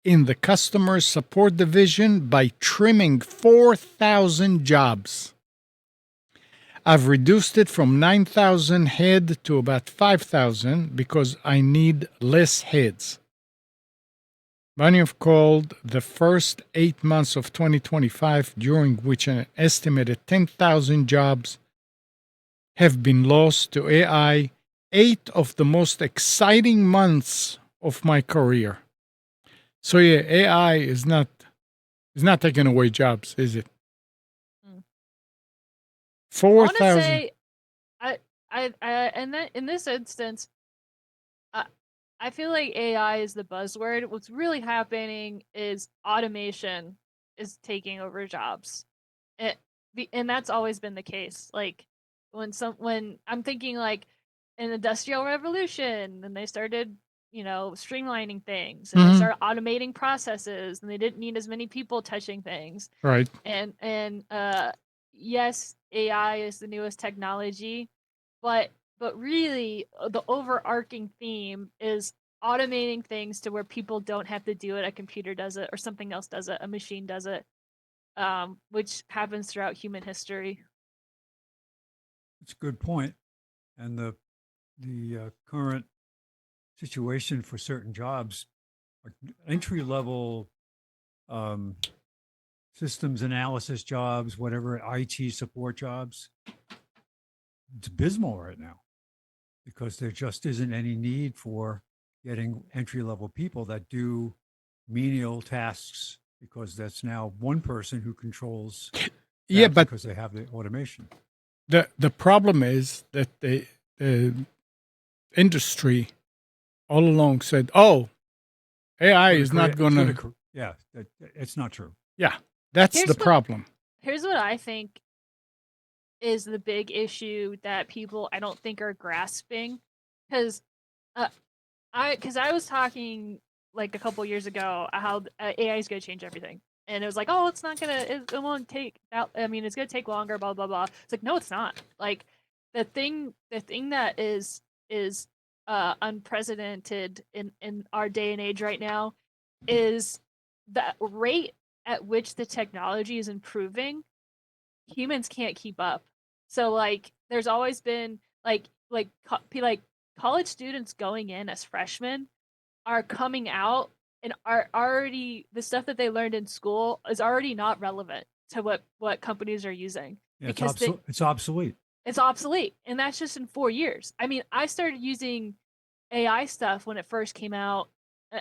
in the customer support division by trimming 4,000 jobs. I've reduced it from 9,000 head to about 5,000 because I need less heads. Benioff called the first 8 months of 2025, during which an estimated 10,000 jobs have been lost to AI, 8 of the most exciting months of my career. So yeah, AI is not taking away jobs, is it? Mm. I 4,000. want to say, in this instance, I feel like AI is the buzzword. What's really happening is automation is taking over jobs. And that's always been the case. Like when I'm thinking like an industrial revolution, and they started, streamlining things, and they Mhm. started automating processes, and they didn't need as many people touching things. Right. And yes, AI is the newest technology, but really the overarching theme is automating things to where people don't have to do it. A computer does it, or something else does it, a machine does it, which happens throughout human history. It's a good point. And the current situation for certain jobs, like entry level um, systems analysis jobs, whatever IT support jobs, it's abysmal right now because there just isn't any need for getting entry level people that do menial tasks because that's now one person who controls Yeah, that but because they have the automation. the problem is that the industry all along said, "Oh, AI is not going to." Yeah, it's not true. Yeah, that's Here's the what problem. here's what I think is the big issue that people I don't think are grasping, because uh, I was talking like a couple years ago how AI is going to change everything, and it was like, oh, it's not gonna, it won't take that. I mean, it's going to take longer, blah blah blah. It's like, no, it's not. Like the thing that is unprecedented in our day and age right now is the rate at which the technology is improving. Humans can't keep up. So like there's always been like college students going in as freshmen are coming out and are already, the stuff that they learned in school is already not relevant to what companies are using, Yeah, because it's obsolete. it's obsolete, and that's just in 4 years. I mean, I started using AI stuff when it first came out,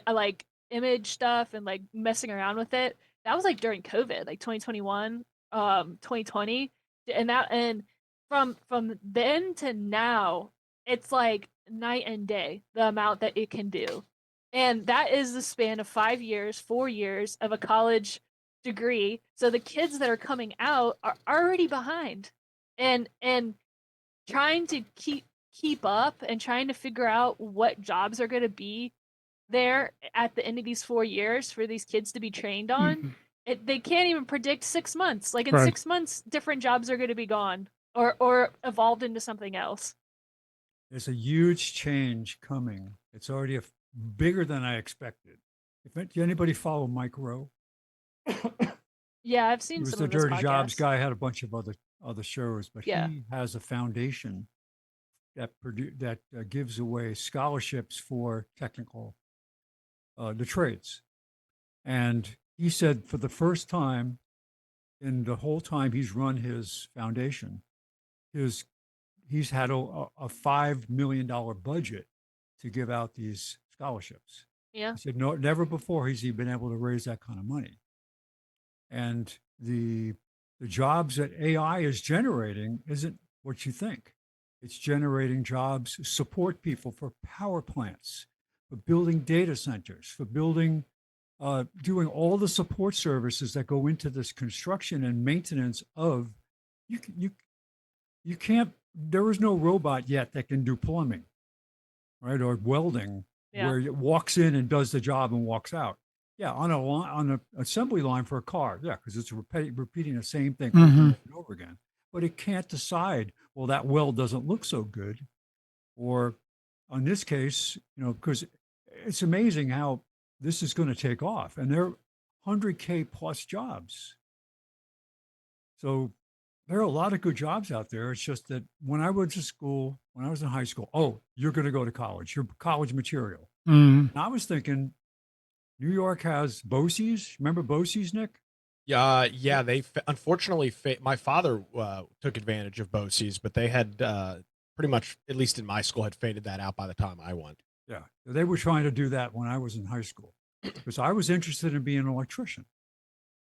like image stuff and like messing around with it. That was like during COVID, like 2021, 2020, and from then to now, it's like night and day the amount that it can do. And that is the span of 5 years, 4 years of a college degree. So the kids that are coming out are already behind. And trying to keep up and trying to figure out what jobs are going to be there at the end of these 4 years for these kids to be trained on. Mhm. They can't even predict 6 months. Like in Right. 6 months, different jobs are going to be gone or evolved into something else. There's a huge change coming. It's already bigger tthan I expected. Do anybody follow Mike Rowe? Yeah, I've He seen was some the of his Dirty Jobs podcasts. guy, had a bunch of other shows, but Yeah. he has a foundation that gives away scholarships for technical the trades. And he said for the first time in the whole time he's run his foundation, his he's had a $5 million budget to give out these scholarships. Yeah. He said no, never before has he been able to raise that kind of money. And the jobs that AI is generating isn't what you think. It's generating jobs, support people for power plants, for building data centers, for building, doing all the support services that go into this construction and maintenance of. You can't. There is no robot yet that can do plumbing, right, or welding, Yeah. where it walks in and does the job and walks out. Yeah, on an assembly line for a car, yeah, because it's repeating the same thing over Mhm. and over again. But it can't decide. Well, that weld doesn't look so good, or on this case, because it's amazing how this is going to take off, and they're 100K plus jobs. So there are a lot of good jobs out there. It's just that when I went to school, when I was in high school, oh, you're going to go to college. You're college material. Mhm. And I was thinking, New York has BOCES. Remember BOCES, Nick? Yeah. Unfortunately, my father took advantage of BOCES, but they had pretty much, at least in my school, had faded that out by the time I went. Yeah. They were trying to do that when I was in high school because I was interested in being an electrician.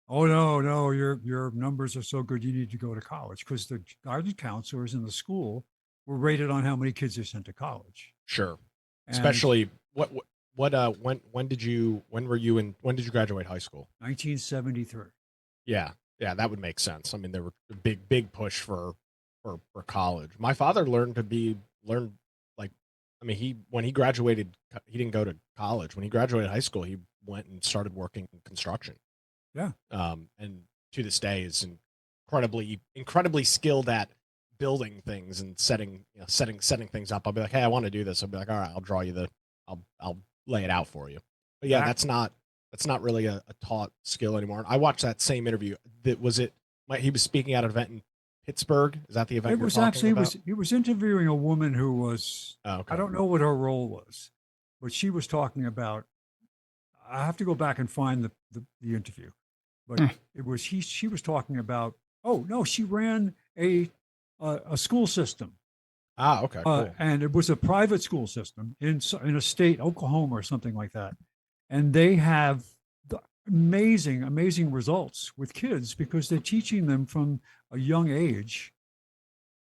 Oh, no, your numbers are so good, you need to go to college because the guidance counselors in the school were rated on how many kids they sent to college. Sure. And Especially when did you graduate high school? 1973. Yeah. Yeah, that would make sense. I mean, there were a big push for college. My father learned like, I mean, when he graduated, he didn't go to college. When he graduated high school, he went and started working in construction. Yeah. And to this day is incredibly skilled at building things and setting things up. I'll be like, hey, I want to do this. I'll be like, all right, I'll draw you I'll lay it out for you. But yeah, Back that's not really a taught skill anymore. I watched that same interview. He was speaking at an event in Pittsburgh. Is that the event It you're was talking actually about? he was interviewing a woman who was Oh, I okay. don't know what her role was, but she was talking about. I have to go back and find the interview, but Hmm. it was she was talking about. Oh no, she ran a school system, Ah, okay, cool. and it was a private school system in a state, Oklahoma or something like that, and they have the amazing results with kids because they're teaching them from a young age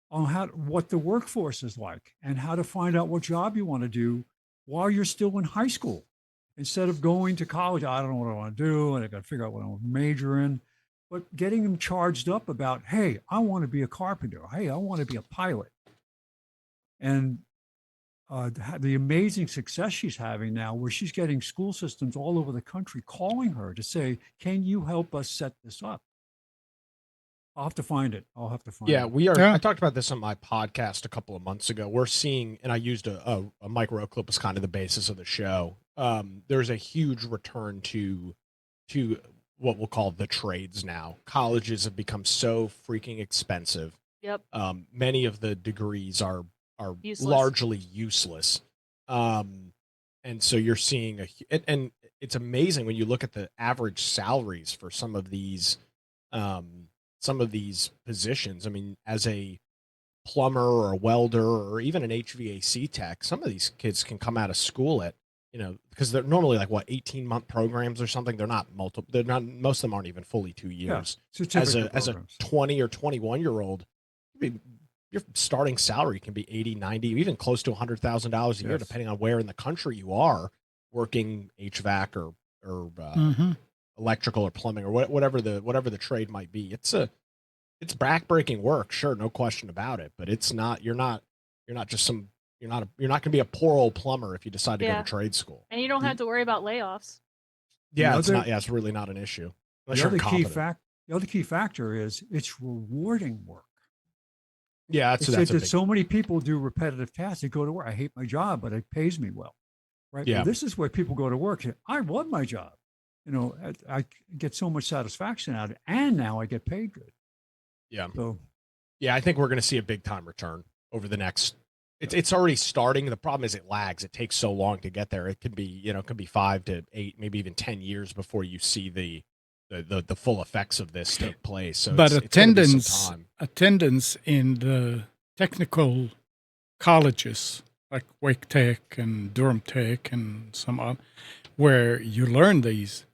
on what the workforce is like and how to find out what job you want to do while you're still in high school instead of going to college. I don't know what I want to do and I got to figure out what I want to major in, but getting them charged up about, hey, I want to be a carpenter, hey, I want to be a pilot. And the amazing success she's having now where she's getting school systems all over the country calling her to say, can you help us set this up? I'll have to find it. I'll have to find Yeah, it. we are. Yeah. I talked about this on my podcast a couple of months ago. We're seeing, and I used a micro clip as kind of the basis of the show. There's a huge return to what we'll call the trades now. Colleges have become so freaking expensive. Yep. Many of the degrees are Useless. largely useless. And so you're seeing and it's amazing when you look at the average salaries for some of these positions. I mean, as a plumber or a welder or even an HVAC tech, some of these kids can come out of school at because they're normally like what 18-month programs or something. They're not multiple. They're not. Most of them aren't even fully 2 Yeah, years. certificate As a programs. 20 or 21-year-old, your starting salary can be 80, 90, even close to $100,000 a year, Yes. depending on where in the country you are working HVAC or Hmm. electrical or plumbing or whatever the trade might be. It's backbreaking work, sure, no question about it. But it's not. You're not just some. You're not going to be a poor old plumber if you decide to go to Yeah. trade school. And you don't have to worry about layoffs. Yeah, it's other- not. Yeah, it's really not an issue unless The you're other incompetent. the other key factor is it's rewarding work. Yeah, It's that's a that big. so many people do repetitive tasks. They go to work. I hate my job, but it pays me well. Right. Yeah. Well, this is where people go to work. I love my job. I get so much satisfaction out of it. And now I get paid good. Yeah. So Yeah, I think we're going to see a big time return over the next. It's already starting. The problem is it lags. It takes so long to get there. It could be it could be 5 to 8, maybe even 10 years before you see the full effects of this take place. So, But it's gonna be some attendance time. attendance in the technical colleges like Wake Tech and Durham Tech and some other, where you learn these,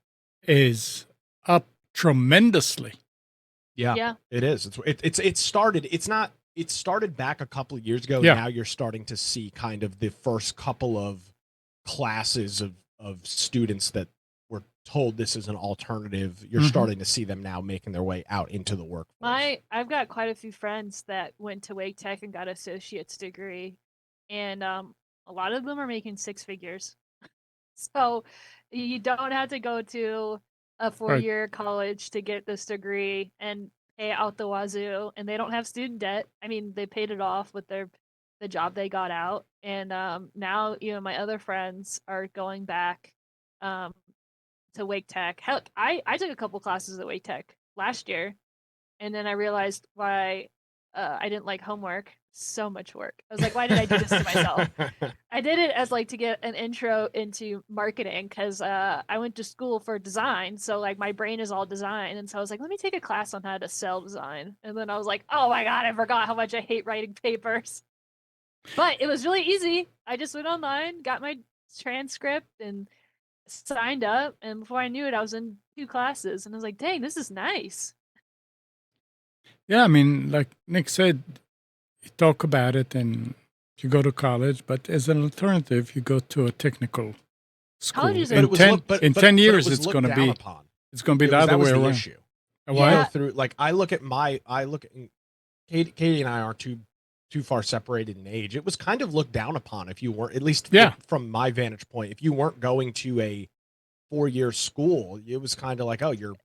is up tremendously. Yeah, Yeah. it is. It started. It's not. It started back a couple of years ago. Yeah. Now you're starting to see kind of the first couple of classes of students that were told this is an alternative. You're Mhm. starting to see them now making their way out into the workforce. I've got quite a few friends that went to Wake Tech and got associate's degree, and a lot of them are making 6 figures. So you don't have to go to a 4-year college to get this degree and pay out the wazoo, and they don't have student debt. I mean, they paid it off with the job they got out, and now my other friends are going back um, to Wake Tech. Heck, I took a couple classes at Wake Tech last year, and then I realized why I didn't like homework. So much work. I was like, why did I do this to myself? I did it as like to get an intro into marketing because I went to school for design, so like my brain is all design, and so I was like, let me take a class on how to sell design, and then I was like, oh my god, I forgot how much I hate writing papers. But it was really easy. I just went online, got my transcript, and signed up, and before I knew it, I was in 2 classes, and I was like, dang, this is nice. Yeah, I mean, like Nick said, you talk about it and you go to college, but as an alternative, you go to a technical school. Colleges are- In But it was 10, looked- but- in but- 10 but it years, was it's looked going to down be upon. the That other was way the around. issue. A You what? go through like I look at Katie and I aren't too far separated in age. It was kind of looked down upon if you weren't, at least Yeah. from my vantage point, if you weren't going to a 4-year school. It was kind of like, oh, you're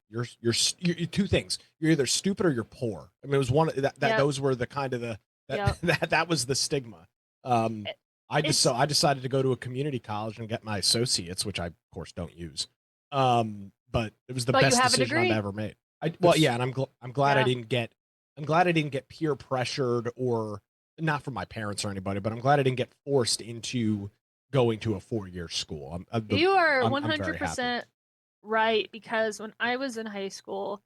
two things. You're either stupid or you're poor. I mean, it was one that Yep. those were the kind of the that Yep. that was the stigma. I decided to go to a community college and get my associates, which I of course don't use. But it was the But you best have a decision I've degree. ever made. And I'm glad I didn't get peer pressured, or not from my parents or anybody, but I'm glad I didn't get forced into going to a 4-year school. You are I'm very 100% right, because when I was in high school,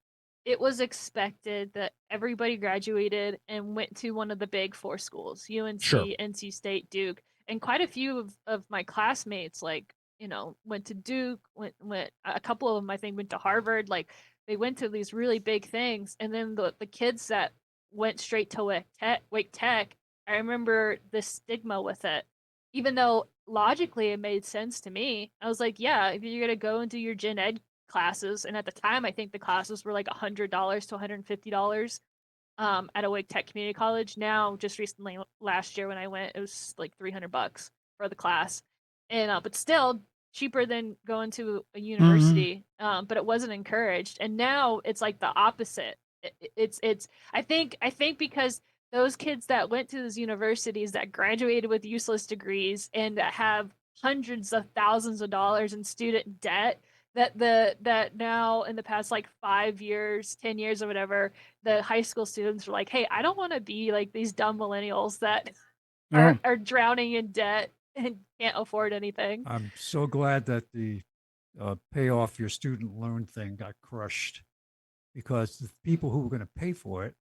it was expected that everybody graduated and went to one of the big 4 schools, UNC, Sure. NC State, Duke, and quite a few of my classmates went to Duke, went a couple of them I think went to Harvard, like they went to these really big things, and then the kids that went straight to Wake Tech, I remember the stigma with it. Even though logically it made sense to me. I was like, yeah, if you're gonna go and do your gen ed classes, and at the time I think the classes were like $100 to $150 at a Wake Tech Community College. Now, just recently last year when I went, it was like $300 for the class, and but still cheaper than going to a university. But it wasn't encouraged, and now it's like the opposite. It's I think because those kids that went to those universities that graduated with useless degrees and that have hundreds of thousands of dollars in student debt, that now in the past like 5 years, 10 years or whatever, the high school students are like, hey, I don't want to be like these dumb millennials that are drowning in debt and can't afford anything. I'm so glad that the pay off your student loan thing got crushed, because the people who were going to pay for it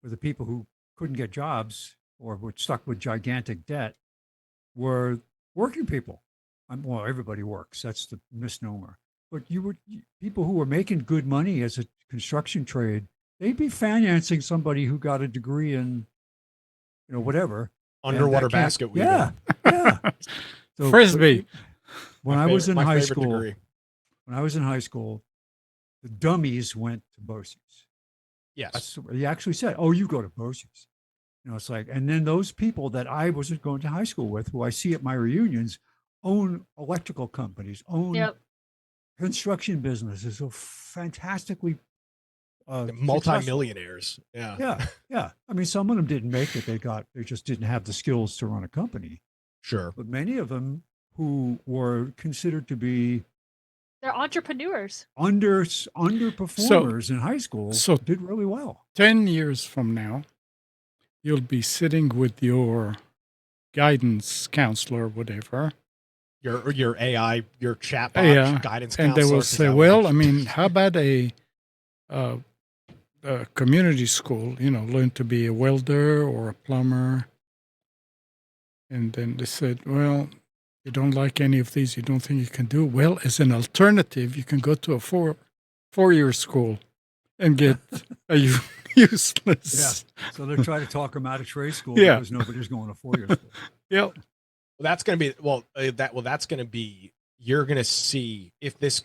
were the people who couldn't get jobs or were stuck with gigantic debt, were working people. Well, everybody works. That's the misnomer. But people who were making good money as a construction trade, they'd be financing somebody who got a degree in, whatever. and that Underwater can't- basket weaving. Yeah. So, Frisbee. when My I was favorite- in my high favorite school, degree. the dummies went to BOCES. Yes. He actually said, "Oh, you go to BOCES." It's like, and then those people that I wasn't going to high school with, who I see at my reunions, own electrical companies, own Yep. construction businesses, so fantastically successful. Multi-millionaires. Yeah. Yeah. I mean, some of them didn't make it. They just didn't have the skills to run a company. Sure. But many of them who were considered to be They're entrepreneurs. underperformers in high school so- did really well. 10 years from now, you'll be sitting with your guidance counselor, whatever, Your AI, your chat box, Yeah, guidance and counselor. they will 'cause say, that "Well, was- I mean, how about a community school? Learn to be a welder or a plumber." And then they said, "Well, you don't like any of these. You don't think you can do well. As an alternative, you can go to a four-year school and get a useless." So they're trying to talk them out of trade school Yeah. because nobody's going to four-year school. Yep. Well, that's going to be that's going to be, you're going to see if this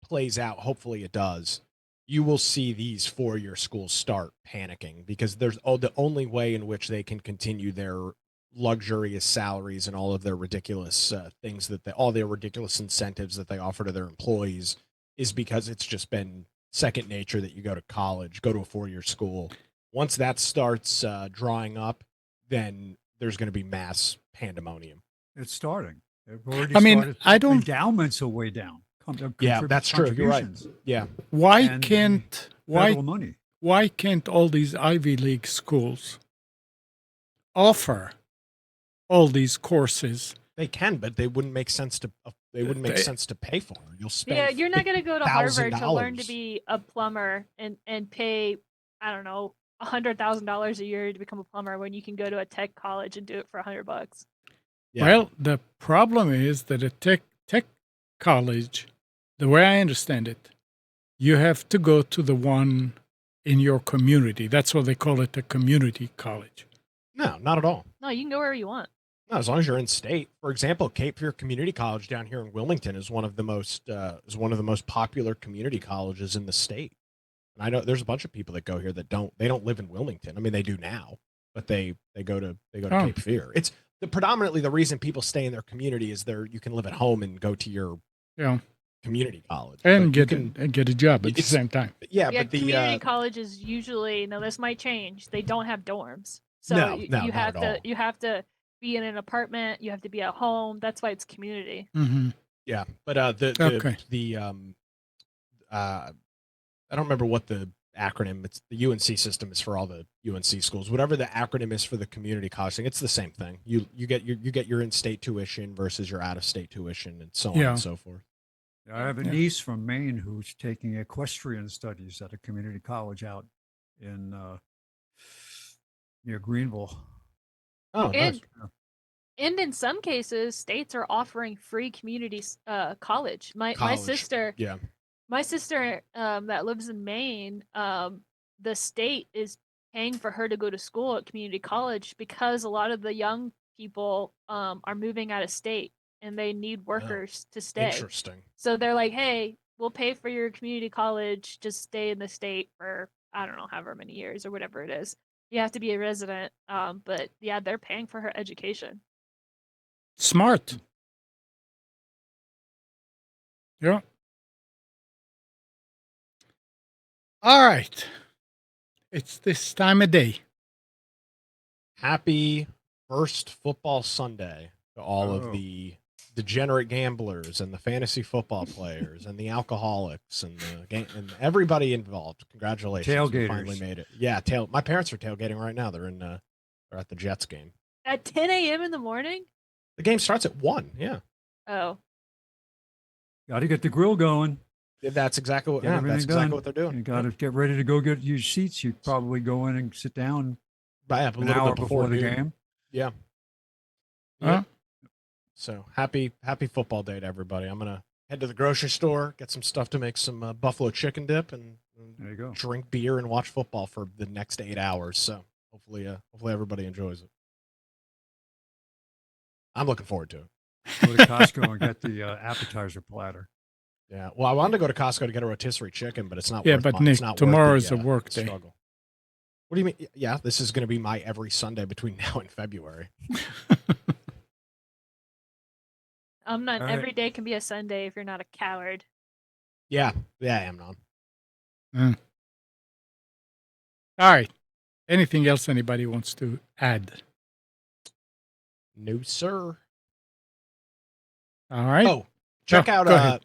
plays out. Hopefully it does. You will see these 4-year schools start panicking because the only way in which they can continue their luxurious salaries and all of their ridiculous things all their ridiculous incentives that they offer to their employees is because it's just been second nature that you go to college, go to a 4-year school. Once that starts drying up, then there's going to be mass pandemonium. It's starting. They've already I mean, started. I don't- Endowments are way down. Yeah, that's true. You're right. Contributions, Yeah. Why And can't federal money. why can't all these Ivy League schools offer all these courses? They can, but they wouldn't make sense to pay for. You'll spend Yeah, you're not going to go to Harvard to learn to $1,000. be a plumber and pay, I don't know, $100,000 a year to become a plumber when you can go to a tech college and do it for $100. Yeah. Well, the problem is that a tech college, the way I understand it, you have to go to the one in your community. That's why they call it a community college. No, not at all. No, you can go wherever you want. No, as long as you're in state. For example, Cape Fear Community College down here in Wilmington is one of the most popular community colleges in the state. And I know there's a bunch of people that go here that don't live in Wilmington. I mean, they do now, but they go to Oh. Cape Fear. It's predominantly the reason people stay in their community is you can live at home and go to your Yeah, community college and But you get a job at the it's- same time. yeah, Yeah, but the community colleges usually, now this might change, they don't have dorms. So No, you not have at to all. you have to be in an apartment, you have to be at home. That's why it's community. Hmm. yeah, but Okay. I don't remember what the acronym. It's the UNC system is for all the UNC schools. Whatever the acronym is for the community college thing, it's the same thing. You get your in-state tuition versus your out-of-state tuition, and so on Yeah. and so forth. I have a Yeah. niece from Maine who's taking equestrian studies at a community college out in near Greenville. Oh, nice. And in some cases, states are offering free community college. My College. sister Yeah. that lives in Maine, the state is paying for her to go to school at community college because a lot of the young people are moving out of state and they need workers to stay. Interesting. So they're like, "Hey, we'll pay for your community college. Just stay in the state for, I don't know, however many years or whatever it is. You have to be a resident." But yeah, they're paying for her education. Smart. Yeah. All right. It's this time of day. Happy first football Sunday to all Oh. of the degenerate gamblers and the fantasy football players and the alcoholics and and everybody involved. Congratulations. We finally Tailgaters. made it. Yeah, my parents are tailgating right now. They're they're at the Jets game. At 10 a.m. in the morning? The game starts at 1. Yeah. Oh, Got to get the grill going. That's exactly what Get everything that's exactly done. what they're doing. You got to get ready to go get your seats. You probably go in and sit down Yeah, a an little hour bit before the noon. game. Yeah. Huh? So happy football day to everybody. I'm gonna head to the grocery store, get some stuff to make some buffalo chicken dip, and There you go. drink beer and watch football for the next 8 hours. So hopefully everybody enjoys it. I'm looking forward to it. Go to Costco and get the appetizer platter. Yeah. Well, I wanted to go to Costco to get a rotisserie chicken, but it's not. Yeah, worth but my, Nick, it's not tomorrow worth is the, a work day. struggle. What do you mean? Yeah, this is going to be my every Sunday between now and February. Not All right. every day can be a Sunday if you're not a coward. Yeah, I am non. All right. Anything else anybody wants to add? No, sir. All right. Oh, check Oh, out go ahead.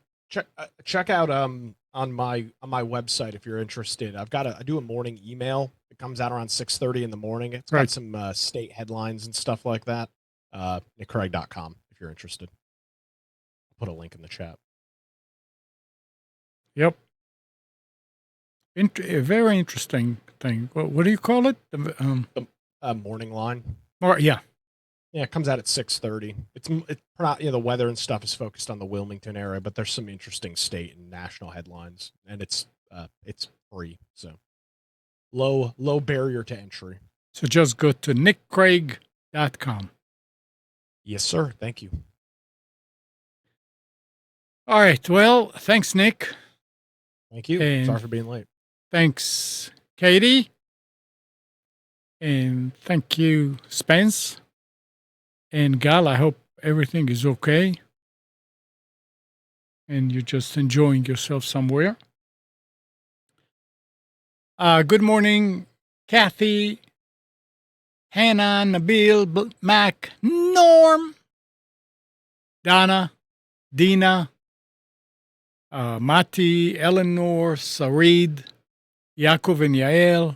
check out on my website if you're interested. I do a morning email. It comes out around 6:30 in the morning. It's got Right. some state headlines and stuff like that. nickcraig.com if you're interested. I'll put a link in the chat. Yep. A very interesting thing. What do you call it? Morning line. Or yeah. Yeah, it comes out at 6:30. It's the weather and stuff is focused on the Wilmington area, but there's some interesting state and national headlines, and it's free, so low barrier to entry. So just go to nickcraig.com. Yes, sir. Thank you. All right. Well, thanks, Nick. Thank you. And- Sorry for being late. Thanks, Katie. And thank you, Spence. And Gal, I hope everything is okay. And you're just enjoying yourself somewhere. Good morning, Kathy, Hannah, Nabil, Mac, Norm, Donna, Dina, Mati, Eleanor, Sarid, Yaakov, and Yael.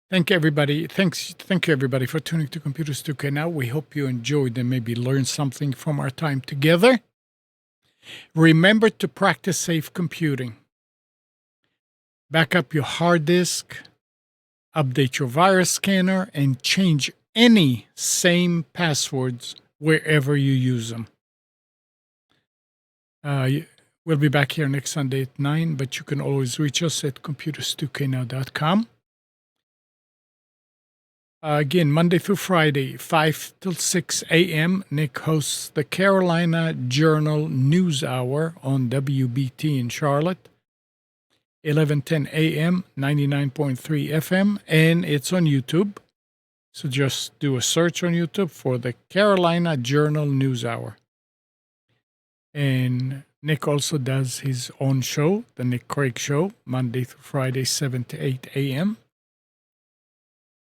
Thank you, everybody. Thank you, everybody, for tuning to Computers 2K Now. We hope you enjoyed and maybe learned something from our time together. Remember to practice safe computing. Back up your hard disk, update your virus scanner, and change any same passwords wherever you use them. We'll be back here next Sunday at 9, but you can always reach us at computers2know.com. Again, Monday through Friday, 5 till 6 a.m., Nick hosts the Carolina Journal News Hour on WBT in Charlotte, 11:10 a.m., 99.3 FM, and it's on YouTube. So just do a search on YouTube for the Carolina Journal News Hour. And Nick also does his own show, The Nick Craig Show, Monday through Friday, 7 to 8 a.m.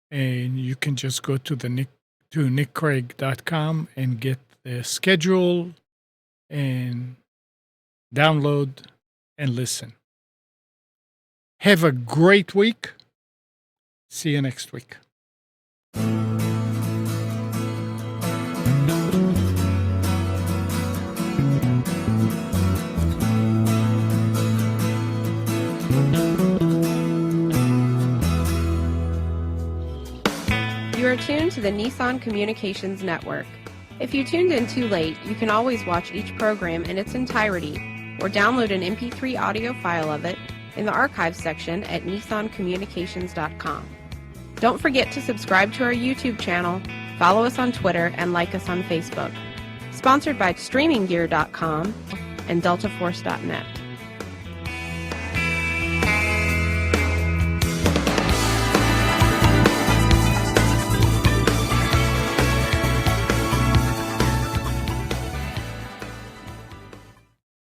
And you can just go to nickcraig.com and get the schedule and download and listen. Have a great week. See you next week. You are tuned to the Nissan Communications Network. If you tuned in too late, you can always watch each program in its entirety or download an MP3 audio file of it in the archives section at nissancommunications.com. Don't forget to subscribe to our YouTube channel, follow us on Twitter, and like us on Facebook. Sponsored by StreamingGear.com and DeltaForce.net.